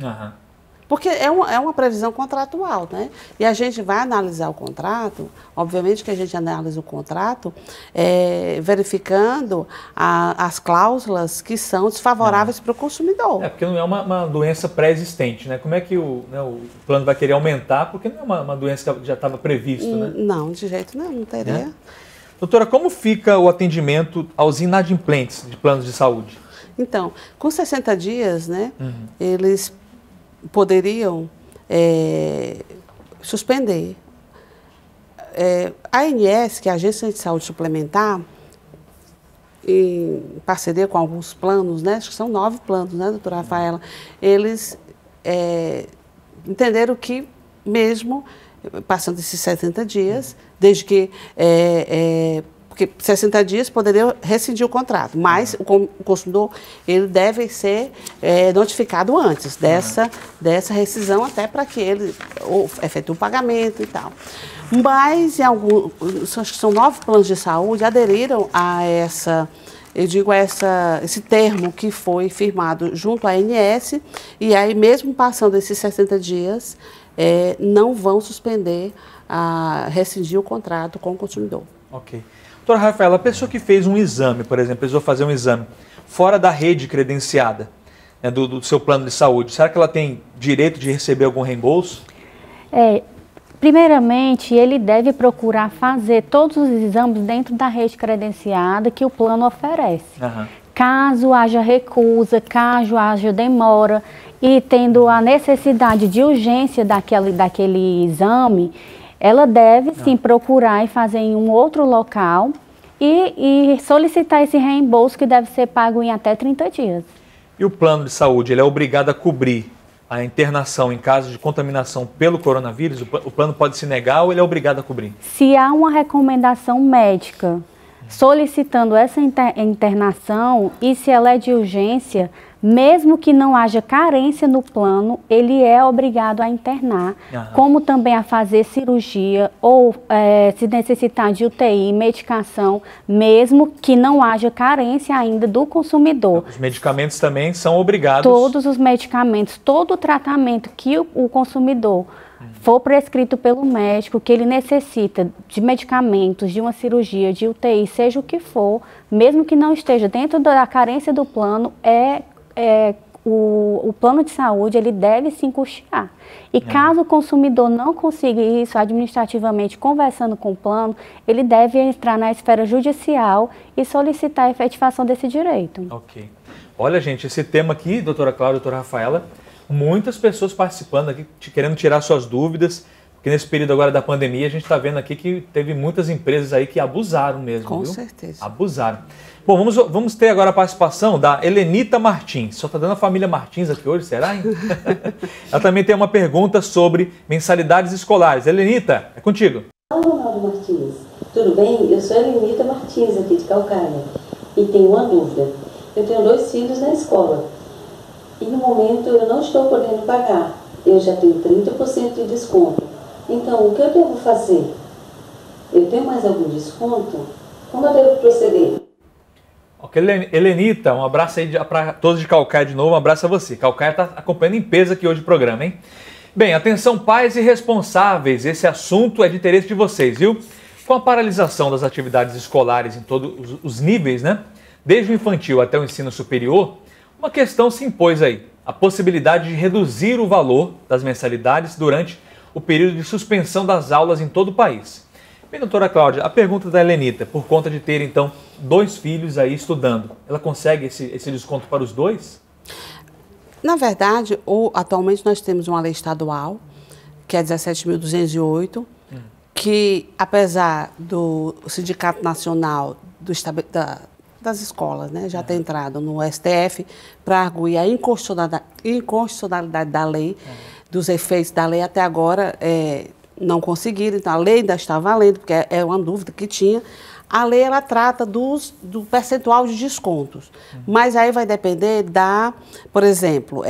Porque é uma previsão contratual, né? E a gente vai analisar o contrato, obviamente que a gente analisa o contrato, verificando as cláusulas que são desfavoráveis para o consumidor. Porque não é uma doença pré-existente, né? Como é que o plano vai querer aumentar? Porque não é uma doença que já estava previsto, né? Não, de jeito nenhum, não teria. Doutora, como fica o atendimento aos inadimplentes de planos de saúde? Então, com 60 dias, né, eles poderiam suspender. A ANS, que é a Agência de Saúde Suplementar, em parceria com alguns planos, né, acho que são 9 planos, né, doutora Rafaela, eles entenderam que mesmo passando esses 60 dias, desde que porque 60 dias poderia rescindir o contrato, mas o consumidor ele deve ser notificado antes dessa rescisão, até para que ele efetue o pagamento e tal. Mas acho que são 9 planos de saúde aderiram a esse termo que foi firmado junto à ANS, e aí mesmo passando esses 60 dias, não vão suspender, rescindir o contrato com o consumidor. Ok. Doutora Rafaela, a pessoa que fez um exame, por exemplo, precisou fazer um exame fora da rede credenciada, né, do seu plano de saúde, será que ela tem direito de receber algum reembolso? Primeiramente, ele deve procurar fazer todos os exames dentro da rede credenciada que o plano oferece. Caso haja recusa, caso haja demora e tendo a necessidade de urgência daquele exame, ela deve sim procurar e fazer em um outro local e solicitar esse reembolso que deve ser pago em até 30 dias. E o plano de saúde, ele é obrigado a cobrir a internação em caso de contaminação pelo coronavírus? O plano pode se negar ou ele é obrigado a cobrir? Se há uma recomendação médica solicitando essa internação e se ela é de urgência, mesmo que não haja carência no plano, ele é obrigado a internar, como também a fazer cirurgia ou se necessitar de UTI, medicação, mesmo que não haja carência ainda do consumidor. Os medicamentos também são obrigados? Todos os medicamentos, todo o tratamento que o consumidor for prescrito pelo médico, que ele necessita de medicamentos, de uma cirurgia, de UTI, seja o que for, mesmo que não esteja dentro da carência do plano, o plano de saúde ele deve se custear. E caso o consumidor não consiga isso administrativamente, conversando com o plano, ele deve entrar na esfera judicial e solicitar a efetivação desse direito. Ok. Olha, gente, esse tema aqui, doutora Cláudia, doutora Rafaela, muitas pessoas participando aqui, querendo tirar suas dúvidas, porque nesse período agora da pandemia a gente está vendo aqui que teve muitas empresas aí que abusaram mesmo, Com viu? certeza. Abusaram. Bom, vamos ter agora a participação da Helenita Martins. Só está dando a família Martins aqui hoje, será, hein? Ela também tem uma pergunta sobre mensalidades escolares. Helenita, é contigo. Olá, Ronaldo Martins. Tudo bem? Eu sou a Helenita Martins, aqui de Calcaia, e tenho uma dúvida. Eu tenho 2 filhos na escola e no momento eu não estou podendo pagar. Eu já tenho 30% de desconto. Então, o que eu devo fazer? Eu tenho mais algum desconto? Como eu devo proceder? Ok, Helenita, um abraço aí para todos de Calcaia de novo, um abraço a você. Calcaia está acompanhando em peso aqui hoje o programa, hein? Bem, atenção pais e responsáveis, esse assunto é de interesse de vocês, viu? Com a paralisação das atividades escolares em todos os níveis, né? Desde o infantil até o ensino superior, uma questão se impôs aí, a possibilidade de reduzir o valor das mensalidades durante o período de suspensão das aulas em todo o país. Bem, doutora Cláudia, a pergunta da Helenita, por conta de ter, então, 2 filhos aí estudando, ela consegue esse desconto para os 2? Na verdade, atualmente nós temos uma lei estadual, que é 17.208, que, apesar do Sindicato Nacional das Escolas, né, já ter entrado no STF para arguir a inconstitucionalidade da lei, dos efeitos da lei, até agora não conseguiram. Então, a lei ainda está valendo, porque é uma dúvida que tinha. A lei, ela trata do percentual de descontos, mas aí vai depender por exemplo,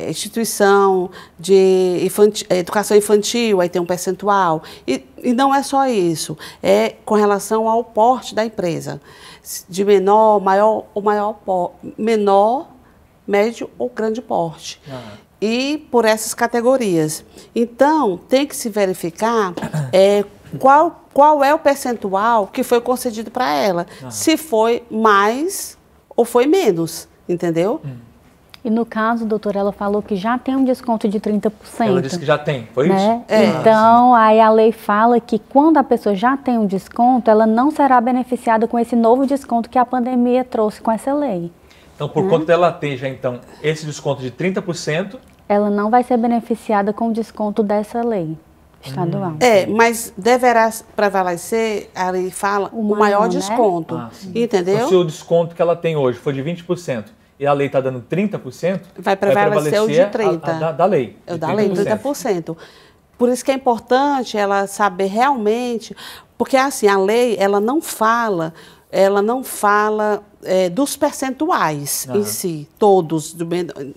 instituição de educação infantil, aí tem um percentual, e não é só isso, é com relação ao porte da empresa, de menor, menor, médio ou grande porte. E por essas categorias. Então, tem que se verificar qual é o percentual que foi concedido para ela. Se foi mais ou foi menos, entendeu? E no caso, doutora, ela falou que já tem um desconto de 30%. Ela disse que já tem, foi isso? Então, aí a lei fala que quando a pessoa já tem um desconto, ela não será beneficiada com esse novo desconto que a pandemia trouxe com essa lei. Então, por conta dela ter já, então, esse desconto de 30%... Ela não vai ser beneficiada com o desconto dessa lei estadual. Mas deverá prevalecer, a lei fala, o maior desconto, entendeu? Então, se o desconto que ela tem hoje for de 20% e a lei está dando 30%, vai prevalecer o de 30%. Da lei. É o da lei, 30%. Por isso que é importante ela saber realmente, porque assim, a lei, ela não fala dos percentuais em si, todos,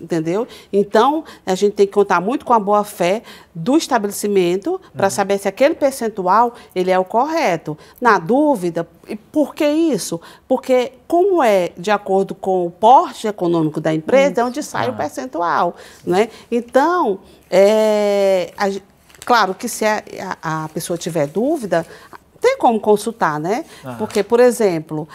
entendeu? Então, a gente tem que contar muito com a boa-fé do estabelecimento para saber se aquele percentual ele é o correto. Na dúvida, por que isso? Porque como é de acordo com o porte econômico da empresa, é onde sai o percentual, né? Então, claro que se a pessoa tiver dúvida, tem como consultar, né? Porque, por exemplo,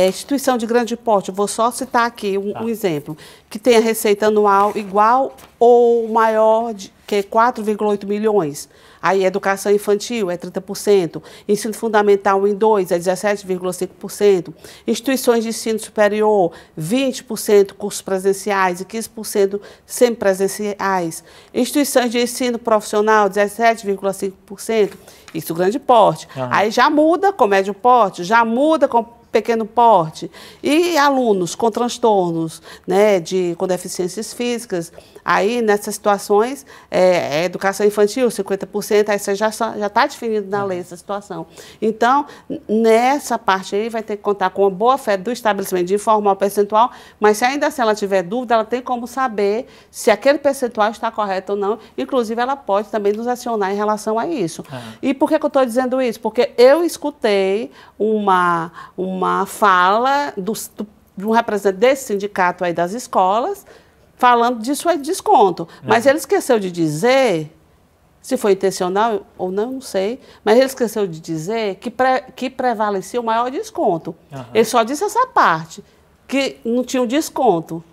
instituição de grande porte, vou só citar aqui um exemplo, que tem a receita anual igual ou maior que 4,8 milhões. Aí, educação infantil é 30%, ensino fundamental em 2 é 17,5%, instituições de ensino superior, 20% cursos presenciais e 15% semipresenciais, instituições de ensino profissional, 17,5%, isso grande porte. Aí já muda com médio porte, já muda com pequeno porte. E alunos com transtornos, né, com deficiências físicas, aí nessas situações, educação infantil, 50%, aí você já está definido na lei essa situação. Então, nessa parte aí, vai ter que contar com a boa fé do estabelecimento de informar o percentual, mas se ainda assim ela tiver dúvida, ela tem como saber se aquele percentual está correto ou não. Inclusive, ela pode também nos acionar em relação a isso. E por que eu estou dizendo isso? Porque eu escutei uma fala de um representante desse sindicato aí das escolas, falando disso aí de desconto. Mas ele esqueceu de dizer, se foi intencional ou não, não sei, mas ele esqueceu de dizer que prevalecia o maior desconto. Ele só disse essa parte, que não tinha um desconto.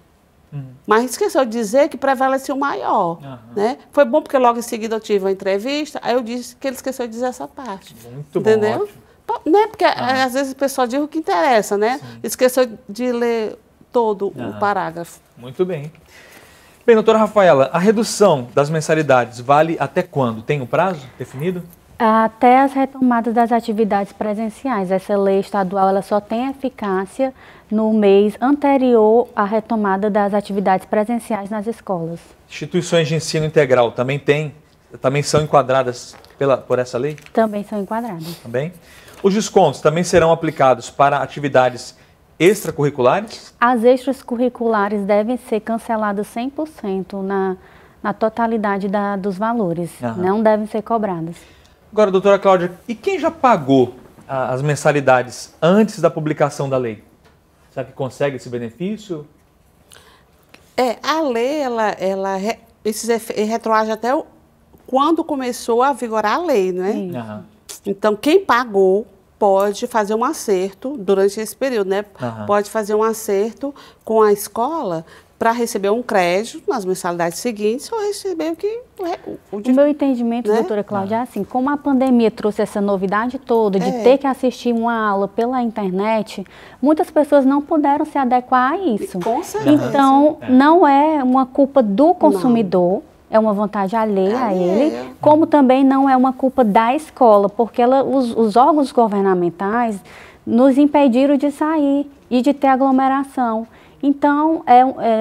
Mas esqueceu de dizer que prevalecia o maior. Né? Foi bom porque logo em seguida eu tive uma entrevista, aí eu disse que ele esqueceu de dizer essa parte. Muito entendeu? Bom, ótimo. Né? Porque às vezes o pessoal diz o que interessa, né? Sim. Esqueceu de ler todo o parágrafo. Muito bem. Bem, doutora Rafaela, a redução das mensalidades vale até quando? Tem um prazo definido? Até as retomadas das atividades presenciais. Essa lei estadual ela só tem eficácia no mês anterior à retomada das atividades presenciais nas escolas. Instituições de ensino integral também são enquadradas por essa lei? Também são enquadradas. Também. Os descontos também serão aplicados para atividades extracurriculares? As extracurriculares devem ser canceladas 100% na totalidade dos valores. Não devem ser cobradas. Agora, doutora Cláudia, e quem já pagou as mensalidades antes da publicação da lei? Será que consegue esse benefício? A lei, ela retroage até quando começou a vigorar a lei, não é? Então, quem pagou pode fazer um acerto durante esse período, né? Pode fazer um acerto com a escola para receber um crédito nas mensalidades seguintes ou receber o meu entendimento, né, doutora Cláudia, é assim, como a pandemia trouxe essa novidade toda de ter que assistir uma aula pela internet, muitas pessoas não puderam se adequar a isso. Com certeza. Então, não é uma culpa do consumidor, é uma vantagem alheia a ele, como também não é uma culpa da escola, porque os órgãos governamentais nos impediram de sair e de ter aglomeração. Então,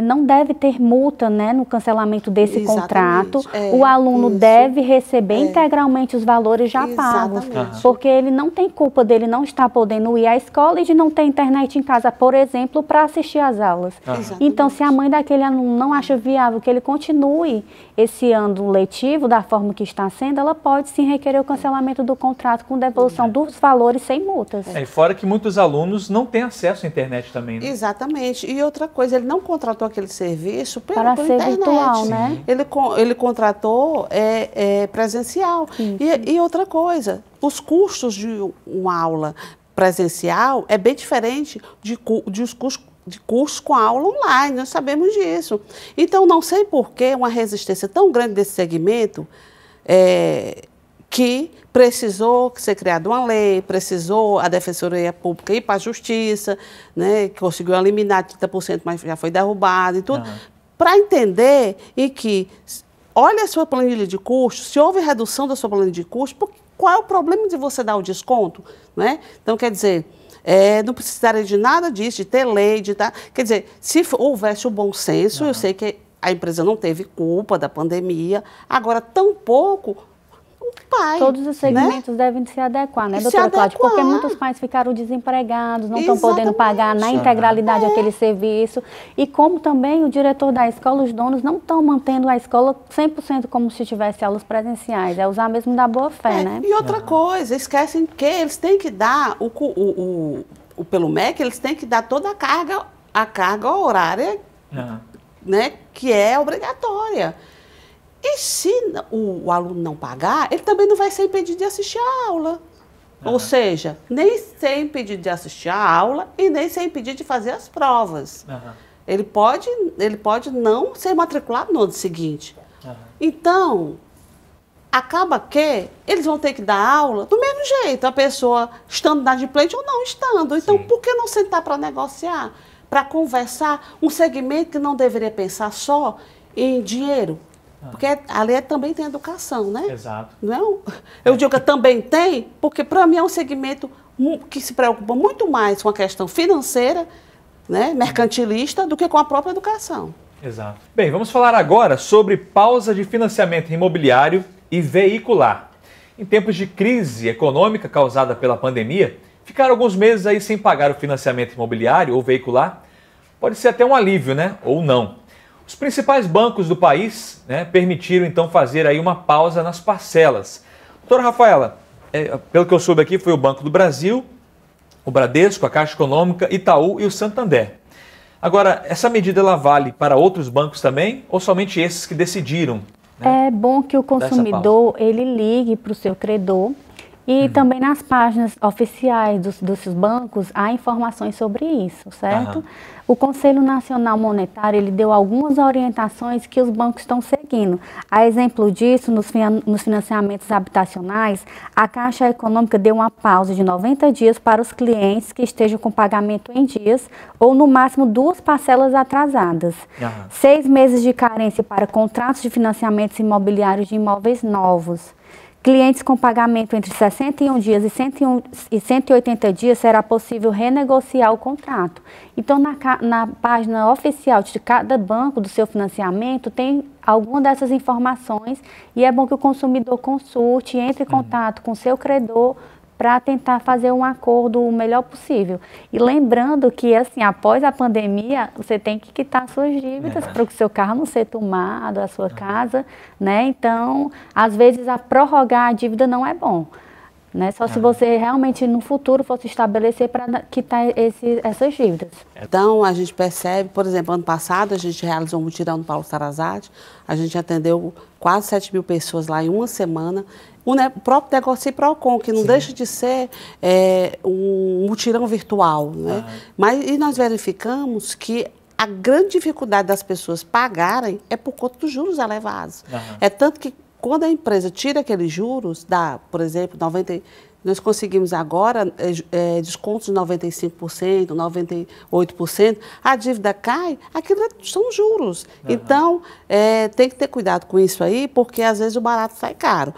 não deve ter multa, né, no cancelamento desse contrato. O aluno deve receber integralmente os valores já pagos, porque ele não tem culpa dele não estar podendo ir à escola e de não ter internet em casa, por exemplo, para assistir às aulas. Então, se a mãe daquele aluno não acha viável que ele continue esse ano letivo da forma que está sendo, ela pode sim requerer o cancelamento do contrato com devolução dos valores sem multas. E fora que muitos alunos não têm acesso à internet também, né? Exatamente. E outra coisa, ele não contratou aquele serviço para ser internet. Virtual, né? Ele contratou presencial. E outra coisa, os custos de uma aula presencial é bem diferente de cursos com aula online, nós sabemos disso. Então, não sei por que uma resistência tão grande desse segmento que precisou ser criada uma lei, precisou a Defensoria Pública ir para a Justiça, né, que conseguiu eliminar 30%, mas já foi derrubado e tudo, para entender em que, olha a sua planilha de custos, se houve redução da sua planilha de custos, qual é o problema de você dar o desconto? Né? Então, quer dizer, não precisaria de nada disso, de ter lei, quer dizer, se houvesse o bom senso, eu sei que a empresa não teve culpa da pandemia, agora, tampouco pai. Todos os segmentos devem se adequar, né, doutora Cláudia? Porque muitos pais ficaram desempregados, não estão podendo pagar na integralidade aquele serviço. E como também o diretor da escola, os donos não estão mantendo a escola 100% como se tivesse aulas presenciais. É usar mesmo da boa fé, né? E outra coisa, esquecem que eles têm que dar, pelo MEC, eles têm que dar toda a carga horária, né, que é obrigatória. E se o aluno não pagar, ele também não vai ser impedido de assistir a aula. Ou seja, nem ser impedido de assistir a aula e nem ser impedido de fazer as provas. ele pode não ser matriculado no ano seguinte. Então, acaba que eles vão ter que dar aula do mesmo jeito, a pessoa estando na adimplente ou não estando. Então, por que não sentar para negociar, para conversar um segmento que não deveria pensar só em dinheiro? Porque ali também tem educação, né? Exato. Não? Eu digo que também tem, porque para mim é um segmento que se preocupa muito mais com a questão financeira, né, mercantilista, do que com a própria educação. Exato. Bem, vamos falar agora sobre pausa de financiamento imobiliário e veicular. Em tempos de crise econômica causada pela pandemia, ficar alguns meses aí sem pagar o financiamento imobiliário ou veicular pode ser até um alívio, né? Ou não. Os principais bancos do país, né, permitiram então fazer aí uma pausa nas parcelas. Doutora Rafaela, pelo que eu soube aqui, foi o Banco do Brasil, o Bradesco, a Caixa Econômica, Itaú e o Santander. Agora, essa medida ela vale para outros bancos também ou somente esses que decidiram? Né, é bom que o consumidor ele ligue para o seu credor e também nas páginas oficiais dos seus bancos há informações sobre isso, certo? O Conselho Nacional Monetário ele deu algumas orientações que os bancos estão seguindo. A exemplo disso, nos financiamentos habitacionais, a Caixa Econômica deu uma pausa de 90 dias para os clientes que estejam com pagamento em dias ou no máximo 2 parcelas atrasadas. 6 meses de carência para contratos de financiamentos imobiliários de imóveis novos. Clientes com pagamento entre 61 dias e 180 dias será possível renegociar o contrato. Então, na página oficial de cada banco do seu financiamento tem alguma dessas informações e é bom que o consumidor consulte, entre em contato com o seu credor para tentar fazer um acordo o melhor possível. E lembrando que, assim, após a pandemia, você tem que quitar suas dívidas para o seu carro não ser tomado, a sua casa, né? Então, às vezes, prorrogar a dívida não é bom, né? Só se você realmente, no futuro, fosse estabelecer para quitar essas dívidas. Então, a gente percebe, por exemplo, ano passado, a gente realizou um mutirão no Paulo Sarazate, a gente atendeu quase 7 mil pessoas lá em uma semana. O próprio negócio e Procon, que não deixa de ser um mutirão virtual, né? E nós verificamos que a grande dificuldade das pessoas pagarem é por conta dos juros elevados. É tanto que quando a empresa tira aqueles juros, por exemplo, nós conseguimos agora descontos de 95%, 98%, a dívida cai, aquilo são juros. Então, tem que ter cuidado com isso aí, porque às vezes o barato sai caro.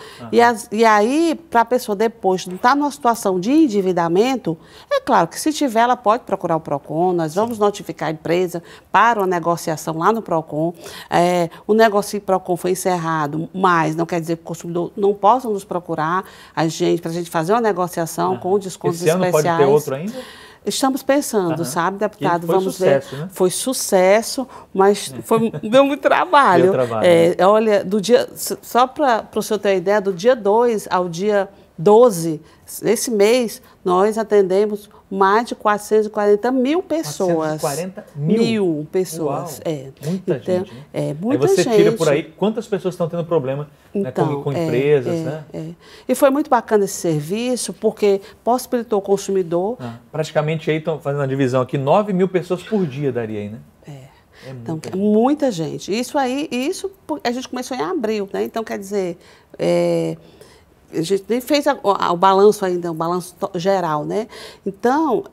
E aí, para a pessoa depois não estar numa situação de endividamento, é claro que se tiver, ela pode procurar o Procon, nós vamos notificar a empresa para uma negociação lá no Procon. O negócio Procon foi encerrado, mas não quer dizer que o consumidor não possa nos procurar para a gente fazer uma negociação com descontos especiais. Esse ano pode ter outro ainda? Estamos pensando, sabe, deputado? Vamos ver. Né? Foi sucesso, mas deu muito trabalho. Deu trabalho. Olha, só para o senhor ter uma ideia, do dia 2 ao dia 12, esse mês, nós atendemos mais de 440 mil pessoas. 440 mil pessoas. Muita gente. Né? Muita gente. Aí você tira por aí gente. Quantas pessoas estão tendo problema Então, com empresas, né? E foi muito bacana esse serviço, porque possibilitou o consumidor. Praticamente aí estão fazendo a divisão aqui, 9 mil pessoas por dia daria aí, né? Então, muita gente. Isso a gente começou em abril, né? Então, quer dizer, a gente nem fez o balanço ainda, o balanço geral, né? Então,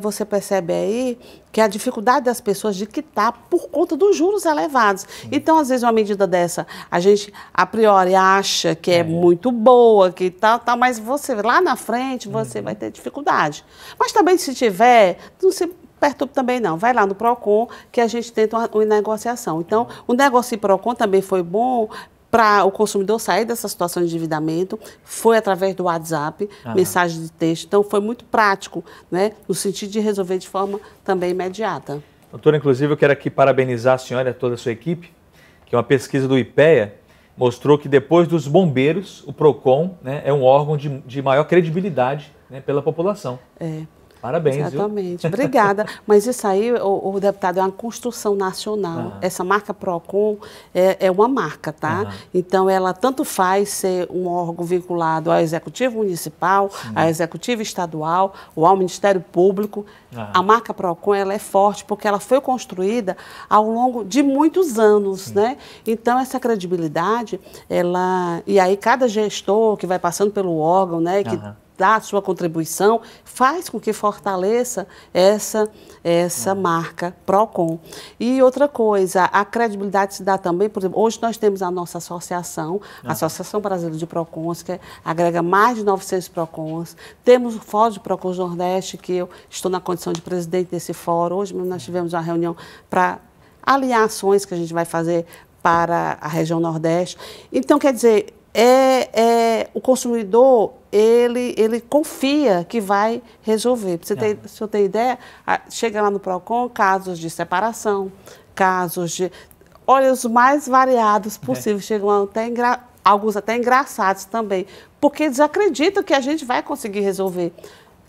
você percebe aí que a dificuldade das pessoas de quitar por conta dos juros elevados. Então, às vezes, uma medida dessa, a gente, a priori, acha que é muito boa, que tal, mas você, lá na frente, você vai ter dificuldade. Mas também, se tiver, não se perturbe também não. Vai lá no Procon, que a gente tenta uma negociação. Então, o negócio Procon também foi bom para o consumidor sair dessa situação de endividamento, foi através do WhatsApp, mensagem de texto. Então, foi muito prático, né, no sentido de resolver de forma também imediata. Doutora, inclusive, eu quero aqui parabenizar a senhora e a toda a sua equipe, que uma pesquisa do IPEA mostrou que depois dos bombeiros, o PROCON, né, é um órgão de maior credibilidade, né, pela população. Parabéns, Exatamente. Viu? Obrigada. Mas isso aí, o deputado, é uma construção nacional. Essa marca PROCON é uma marca, tá? Então, ela tanto faz ser um órgão vinculado ao Executivo Municipal, ao Executivo Estadual, ou ao Ministério Público. A marca PROCON, ela é forte porque ela foi construída ao longo de muitos anos, né? Então, essa credibilidade, e aí cada gestor que vai passando pelo órgão, né, que dá a sua contribuição, faz com que fortaleça essa marca PROCON. E outra coisa, a credibilidade se dá também, por exemplo, hoje nós temos a nossa associação, a Associação Brasileira de PROCONs, que agrega mais de 900 PROCONs. Temos o Fórum de PROCONs Nordeste, que eu estou na condição de presidente desse fórum. Hoje nós tivemos uma reunião para alinhar ações que a gente vai fazer para a região Nordeste. Então, quer dizer, o consumidor, ele confia que vai resolver. Para você se eu ter ideia, chega lá no PROCON, casos de separação, casos de... Olha, os mais variados possíveis, chegam até alguns até engraçados também, porque eles acreditam que a gente vai conseguir resolver.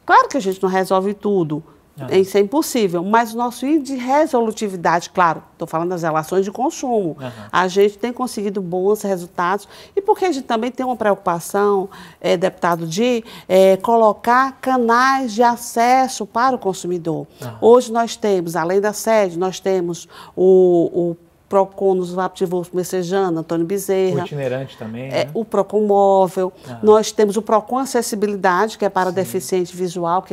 Claro que a gente não resolve tudo, isso é impossível, mas o nosso índice de resolutividade, claro, estou falando das relações de consumo, a gente tem conseguido bons resultados, e porque a gente também tem uma preocupação, deputado, de colocar canais de acesso para o consumidor. Hoje nós temos, além da sede, nós temos o PROCON nos Vapt Messejana, Antônio Bezerra. O itinerante também, né? O PROCON móvel. Nós temos o PROCON Acessibilidade, que é para deficiente visual, que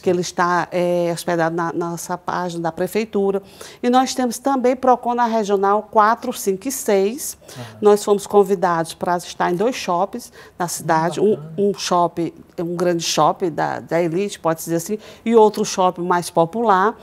ele está hospedado na nossa página da Prefeitura. E nós temos também PROCON na Regional 4, 5 e 6. Nós fomos convidados para estar em 2 shoppings na cidade. Um grande shopping da elite, pode-se dizer assim, e outro shopping mais popular.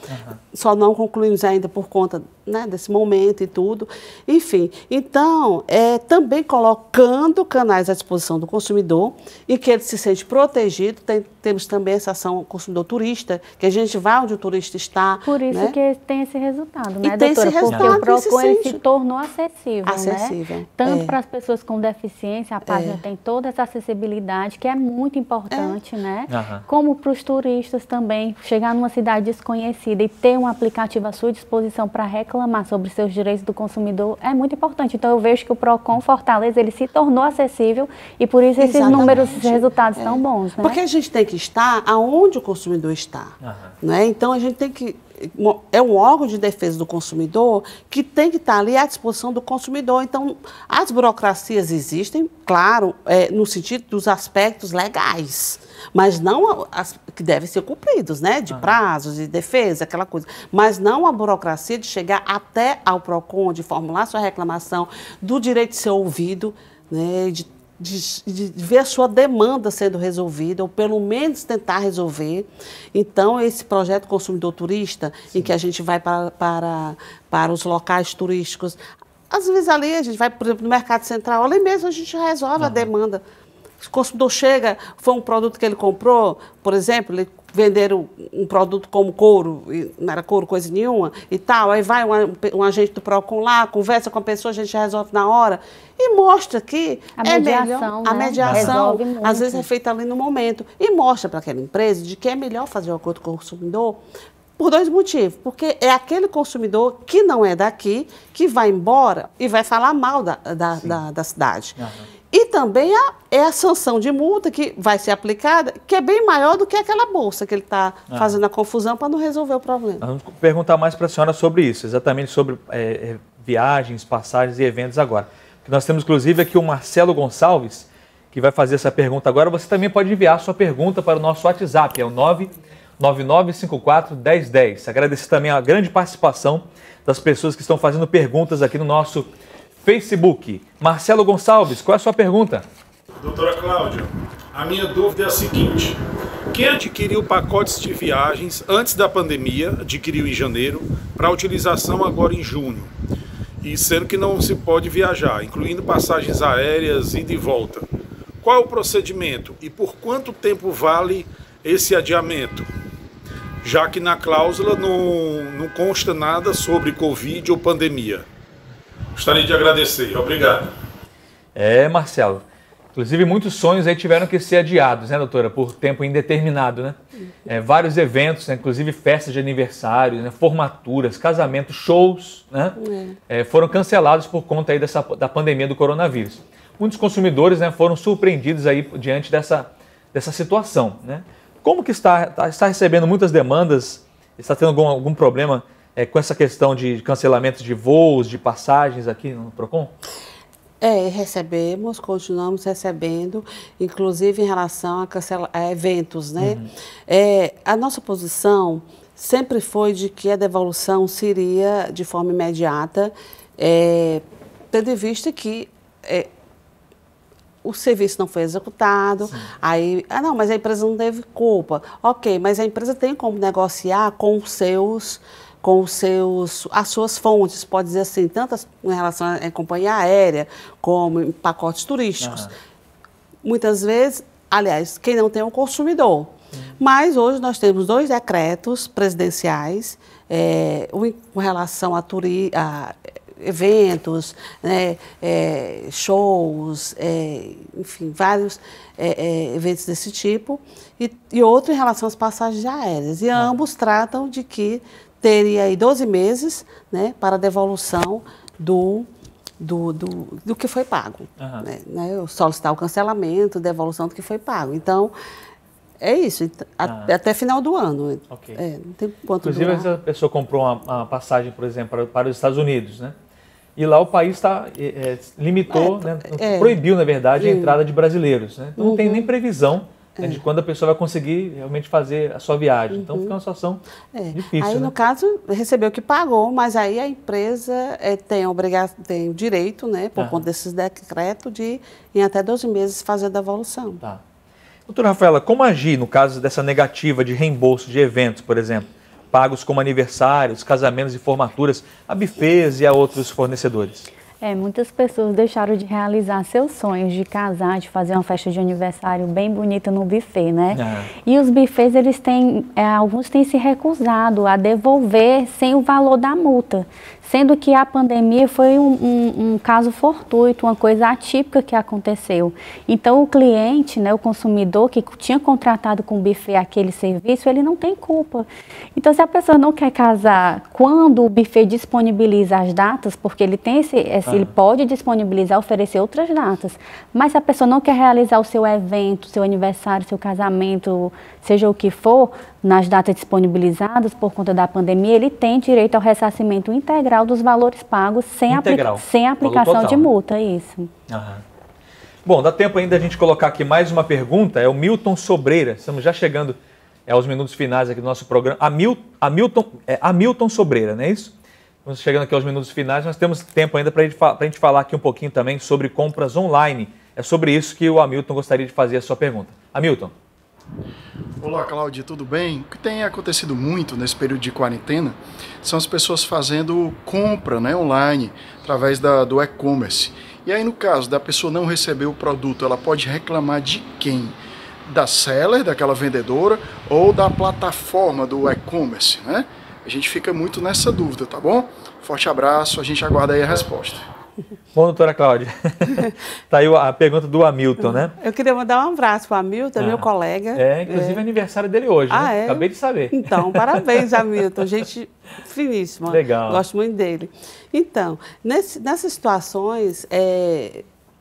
Só não concluímos ainda por conta, né, desse momento e tudo. Enfim, então, também colocando canais à disposição do consumidor e que ele se sente protegido. Temos também essa ação consumidor turista, que a gente vai onde o turista está. Por isso, né, que tem esse resultado, né, e tem doutora? Esse resultado, porque o PROCON ele se tornou acessível, né? Tanto para as pessoas com deficiência, a página tem toda essa acessibilidade, que é muito importante, né? Como para os turistas também, chegar numa cidade desconhecida e ter um aplicativo à sua disposição para reclamar sobre seus direitos do consumidor é muito importante. Então, eu vejo que o PROCON Fortaleza, ele se tornou acessível e por isso esses números, esses resultados são bons, né? Porque a gente tem que estar aonde o consumidor está, né? Então, a gente tem que... É um órgão de defesa do consumidor que tem que estar ali à disposição do consumidor. Então, as burocracias existem, claro, no sentido dos aspectos legais, mas não as que devem ser cumpridos, né? De prazos, de defesa, aquela coisa. Mas não a burocracia de chegar até ao PROCON, de formular sua reclamação, do direito de ser ouvido, né? De ver a sua demanda sendo resolvida, ou pelo menos tentar resolver. Então, esse projeto Consumidor Turista, em que a gente vai para os locais turísticos, às vezes ali a gente vai, por exemplo, no Mercado Central, ali mesmo a gente resolve a demanda. Se o consumidor chega, foi um produto que ele comprou, por exemplo, ele venderam um produto como couro, não era couro coisa nenhuma e tal, aí vai um agente do PROCON lá, conversa com a pessoa, a gente resolve na hora e mostra que a mediação, melhor, a mediação, às vezes é feita ali no momento, e mostra para aquela empresa de que é melhor fazer o acordo com o consumidor por 2 motivos, porque é aquele consumidor que não é daqui, que vai embora e vai falar mal da cidade. E também a sanção de multa que vai ser aplicada, que é bem maior do que aquela bolsa que ele está fazendo a confusão para não resolver o problema. Vamos perguntar mais para a senhora sobre isso, exatamente sobre viagens, passagens e eventos agora. Nós temos, inclusive, aqui o Marcelo Gonçalves, que vai fazer essa pergunta agora. Você também pode enviar a sua pergunta para o nosso WhatsApp, é o 999541010. Agradecer também a grande participação das pessoas que estão fazendo perguntas aqui no nosso Facebook. Marcelo Gonçalves, qual é a sua pergunta? Doutora Cláudia, a minha dúvida é a seguinte: quem adquiriu pacotes de viagens antes da pandemia, adquiriu em janeiro, para utilização agora em junho, e sendo que não se pode viajar, incluindo passagens aéreas ida e volta, qual é o procedimento e por quanto tempo vale esse adiamento? Já que na cláusula não consta nada sobre Covid ou pandemia. Gostaria de agradecer. Obrigado. Marcelo, Inclusive, muitos sonhos aí tiveram que ser adiados, né, doutora, por tempo indeterminado, né? Vários eventos, né, inclusive festas de aniversário, né, formaturas, casamentos, shows, né, foram cancelados por conta aí da pandemia do coronavírus. Muitos consumidores, né, foram surpreendidos aí diante dessa situação, né? Como que está recebendo muitas demandas? Está tendo algum problema com essa questão de cancelamento de voos, de passagens aqui no Procon? Recebemos, continuamos recebendo, inclusive em relação a eventos, né? A nossa posição sempre foi de que a devolução seria de forma imediata, tendo em vista que o serviço não foi executado, aí, não, mas a empresa não teve culpa. Ok, mas a empresa tem como negociar com as suas fontes, pode dizer assim, tanto em relação à companhia aérea, como em pacotes turísticos. Muitas vezes, aliás, quem não tem é o consumidor. Mas hoje nós temos 2 decretos presidenciais, um com relação a eventos, né, shows, enfim, vários eventos desse tipo, e outro em relação às passagens aéreas. E ambos tratam de que teria aí 12 meses, né, para a devolução do que foi pago. Né, solicitar o cancelamento, devolução do que foi pago. Então, é isso, até final do ano. Não tem quanto Inclusive, durar. essa pessoa comprou uma passagem, por exemplo, para os Estados Unidos, né? E lá o país limitou, né, proibiu, na verdade, a entrada de brasileiros, né? Então não tem nem previsão de quando a pessoa vai conseguir realmente fazer a sua viagem. Então fica uma situação difícil. Aí, no caso, recebeu o que pagou, mas aí a empresa tem o direito, né, por conta desses decretos, de em até 12 meses fazer a devolução. Tá. Doutora Rafaela, como agir no caso dessa negativa de reembolso de eventos, por exemplo, pagos como aniversários, casamentos e formaturas, a bufês e a outros fornecedores? Muitas pessoas deixaram de realizar seus sonhos de casar, de fazer uma festa de aniversário bem bonita no buffet, né? E os buffets, eles têm, alguns têm se recusado a devolver sem o valor da multa, sendo que a pandemia foi um caso fortuito, uma coisa atípica que aconteceu. Então, o cliente, né, o consumidor que tinha contratado com o buffet aquele serviço, ele não tem culpa. Então, se a pessoa não quer casar quando o buffet disponibiliza as datas, porque ele tem ele pode disponibilizar, oferecer outras datas, mas se a pessoa não quer realizar o seu evento, seu aniversário, seu casamento, seja o que for, nas datas disponibilizadas por conta da pandemia, ele tem direito ao ressarcimento integral dos valores pagos sem aplicação de multa, isso. Bom, dá tempo ainda a gente colocar aqui mais uma pergunta, é o Milton Sobreira, estamos já chegando aos minutos finais aqui do nosso programa, Hamilton Sobreira, não é isso? Estamos chegando aqui aos minutos finais, nós temos tempo ainda para a gente falar aqui um pouquinho também sobre compras online, é sobre isso que o Hamilton gostaria de fazer a sua pergunta. Hamilton. Olá, Cláudia, tudo bem? O que tem acontecido muito nesse período de quarentena são as pessoas fazendo compra, né, online, através do e-commerce. E aí, no caso da pessoa não receber o produto, ela pode reclamar de quem? Da seller, daquela vendedora, ou da plataforma do e-commerce, né? A gente fica muito nessa dúvida, tá bom? Forte abraço, a gente aguarda aí a resposta. Bom, doutora Cláudia, tá aí a pergunta do Hamilton, né? Eu queria mandar um abraço para o Hamilton, meu colega. Inclusive é aniversário dele hoje, né? Acabei de saber. Então, parabéns, Hamilton, gente finíssima. Legal. Gosto muito dele. Então, nessas situações,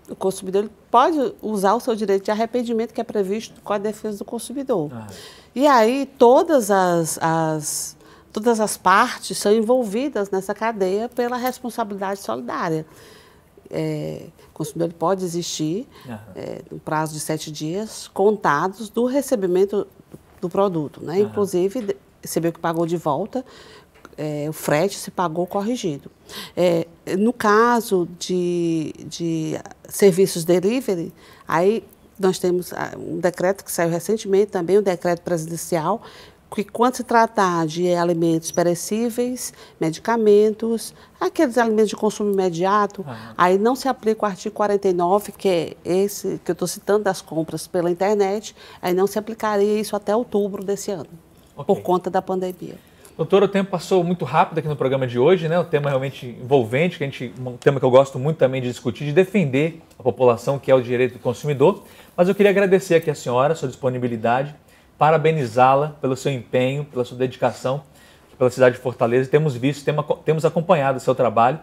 o consumidor pode usar o seu direito de arrependimento que é previsto com a defesa do consumidor. E aí, todas as partes são envolvidas nessa cadeia pela responsabilidade solidária. O consumidor pode existir no prazo de 7 dias contados do recebimento do produto, né? Inclusive, recebeu o que pagou de volta, o frete se pagou corrigido. No caso de serviços delivery, aí nós temos um decreto que saiu recentemente, também um decreto presidencial, que quando se tratar de alimentos perecíveis, medicamentos, aqueles alimentos de consumo imediato, aí não se aplica o artigo 49, que é esse que eu estou citando das compras pela internet, aí não se aplicaria isso até outubro desse ano, por conta da pandemia. Doutora, o tempo passou muito rápido aqui no programa de hoje, né? O tema realmente envolvente, um tema que eu gosto muito também de discutir, de defender a população, que é o direito do consumidor. Mas eu queria agradecer aqui a senhora, a sua disponibilidade, parabenizá-la pelo seu empenho, pela sua dedicação pela cidade de Fortaleza. Temos visto, temos acompanhado o seu trabalho.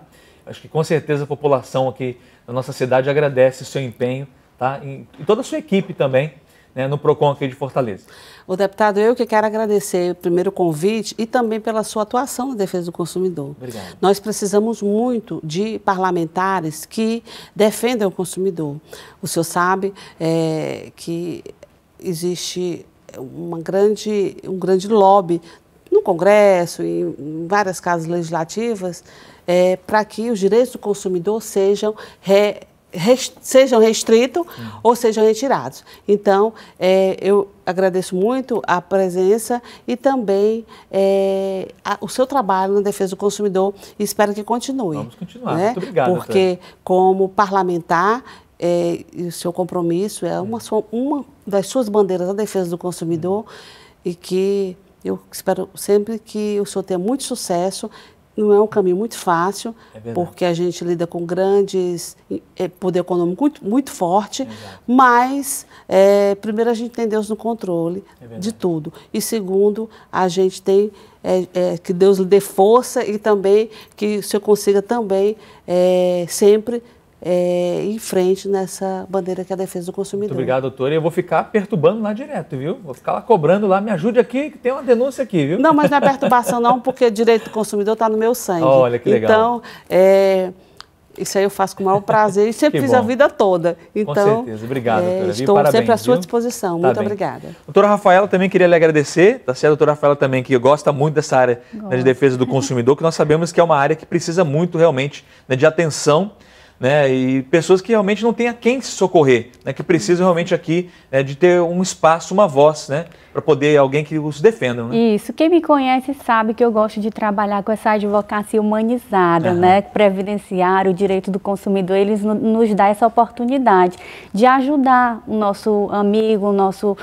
Acho que com certeza a população aqui da nossa cidade agradece o seu empenho, tá? E toda a sua equipe também, né, no PROCON aqui de Fortaleza. O deputado, eu que quero agradecer primeiro o convite e também pela sua atuação na defesa do consumidor. Obrigado. Nós precisamos muito de parlamentares que defendam o consumidor. O senhor sabe que existe um grande lobby no Congresso, em várias casas legislativas, para que os direitos do consumidor sejam restritos ou sejam retirados. Então, eu agradeço muito a presença e também o seu trabalho na defesa do consumidor e espero que continue. Vamos continuar. Né? Muito obrigado. Porque, como parlamentar, e o seu compromisso é uma das suas bandeiras na defesa do consumidor e que eu espero sempre que o senhor tenha muito sucesso. Não é um caminho muito fácil, porque a gente lida com grandes poder econômico muito forte, mas primeiro a gente tem Deus no controle de tudo. E segundo, a gente tem que Deus lhe dê força e também que o senhor consiga também sempre em frente nessa bandeira que é a defesa do consumidor. Muito obrigado, doutora. E eu vou ficar perturbando lá direto, viu? Vou ficar lá cobrando lá, me ajude aqui, que tem uma denúncia aqui, viu? Não, mas não é perturbação não, porque direito do consumidor está no meu sangue. Olha, que legal. Então, isso aí eu faço com o maior prazer e sempre fiz a vida toda. Então, com certeza. Obrigado, doutora. Estou parabéns, sempre à sua viu? disposição. Muito obrigada. Doutora Rafaela, também queria lhe agradecer, tá certo? Doutora Rafaela também, que gosta muito dessa área de defesa do consumidor, que nós sabemos que é uma área que precisa muito realmente de atenção, né, e pessoas que realmente não têm a quem se socorrer, né, que precisam realmente aqui de ter um espaço, uma voz, né, para poder alguém que os defenda. Né? Isso, quem me conhece sabe que eu gosto de trabalhar com essa advocacia humanizada, né, previdenciar o direito do consumidor. Eles nos dão essa oportunidade de ajudar o nosso amigo, o nosso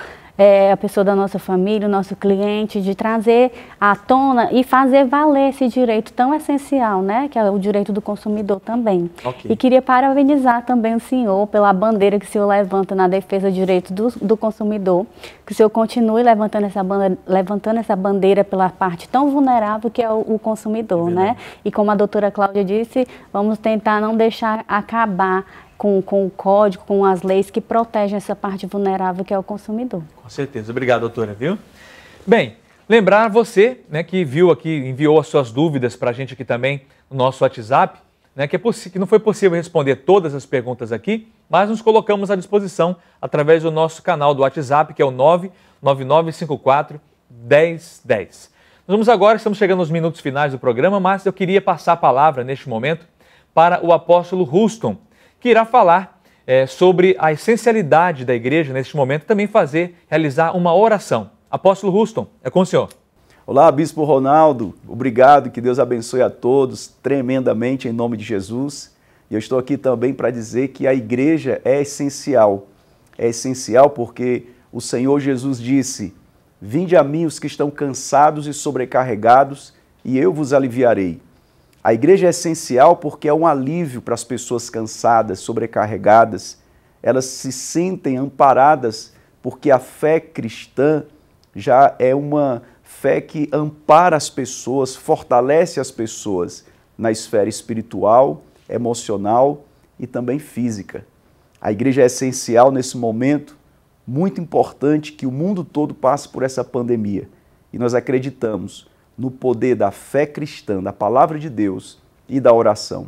a pessoa da nossa família, o nosso cliente, de trazer à tona e fazer valer esse direito tão essencial, né, que é o direito do consumidor também. Okay. E queria parabenizar também o senhor pela bandeira que o senhor levanta na defesa do direito do consumidor, que o senhor continue levantando essa bandeira pela parte tão vulnerável que é o consumidor, né? E como a doutora Cláudia disse, vamos tentar não deixar acabar com o código, com as leis que protegem essa parte vulnerável que é o consumidor. Com certeza. Obrigado, doutora, viu? Bem, lembrar você, né, que viu aqui, enviou as suas dúvidas para a gente aqui também no nosso WhatsApp, né, que não foi possível responder todas as perguntas aqui, mas nos colocamos à disposição através do nosso canal do WhatsApp, que é o 99954 1010. Nós vamos agora, estamos chegando aos minutos finais do programa, mas eu queria passar a palavra neste momento para o apóstolo Houston, que irá falar sobre a essencialidade da igreja neste momento, também realizar uma oração. Apóstolo Houston, é com o senhor. Olá, Bispo Ronaldo, obrigado, que Deus abençoe a todos tremendamente em nome de Jesus. E eu estou aqui também para dizer que a igreja é essencial porque o Senhor Jesus disse: vinde a mim os que estão cansados e sobrecarregados e eu vos aliviarei. A igreja é essencial porque é um alívio para as pessoas cansadas, sobrecarregadas. Elas se sentem amparadas porque a fé cristã já é uma fé que ampara as pessoas, fortalece as pessoas na esfera espiritual, emocional e também física. A igreja é essencial nesse momento muito importante que o mundo todo passe por essa pandemia. E nós acreditamos no poder da fé cristã, da palavra de Deus e da oração.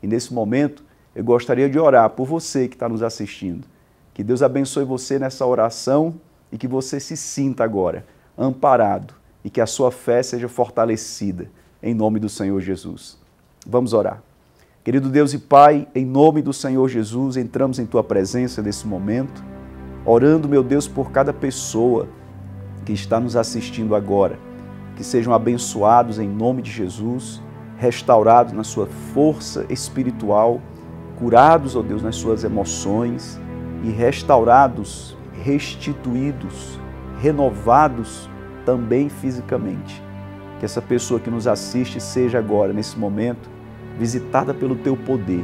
E nesse momento, eu gostaria de orar por você que está nos assistindo. Que Deus abençoe você nessa oração e que você se sinta agora amparado e que a sua fé seja fortalecida em nome do Senhor Jesus. Vamos orar. Querido Deus e Pai, em nome do Senhor Jesus, entramos em Tua presença nesse momento, orando, meu Deus, por cada pessoa que está nos assistindo agora. Que sejam abençoados em nome de Jesus, restaurados na sua força espiritual, curados, ó Deus, nas suas emoções e restaurados, restituídos, renovados também fisicamente. Que essa pessoa que nos assiste seja agora, nesse momento, visitada pelo Teu poder,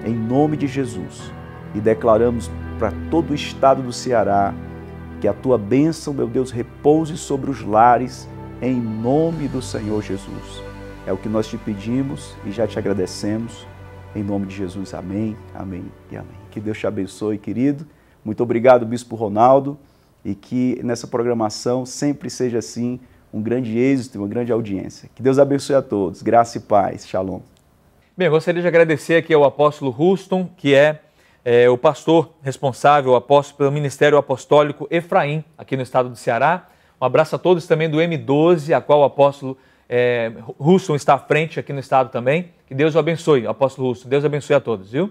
em nome de Jesus. E declaramos para todo o estado do Ceará que a Tua bênção, meu Deus, repouse sobre os lares, em nome do Senhor Jesus. É o que nós te pedimos e já te agradecemos. Em nome de Jesus, amém, amém e amém. Que Deus te abençoe, querido. Muito obrigado, Bispo Ronaldo, e que nessa programação sempre seja assim um grande êxito e uma grande audiência. Que Deus abençoe a todos. Graça e paz. Shalom. Bem, eu gostaria de agradecer aqui ao apóstolo Houston, que é o pastor responsável, o apóstolo pelo Ministério Apostólico Efraim, aqui no estado do Ceará. Um abraço a todos também do M12, a qual o apóstolo Houston está à frente aqui no estado também. Que Deus o abençoe, apóstolo Houston. Deus abençoe a todos, viu?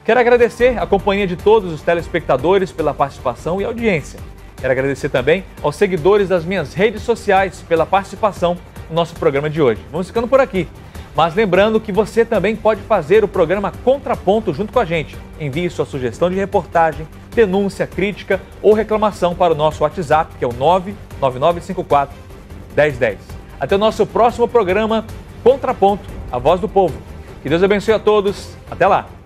Quero agradecer a companhia de todos os telespectadores pela participação e audiência. Quero agradecer também aos seguidores das minhas redes sociais pela participação no nosso programa de hoje. Vamos ficando por aqui. Mas lembrando que você também pode fazer o programa Contraponto junto com a gente. Envie sua sugestão de reportagem, denúncia, crítica ou reclamação para o nosso WhatsApp, que é o 99954-1010. Até o nosso próximo programa Contraponto, a voz do povo. Que Deus abençoe a todos. Até lá!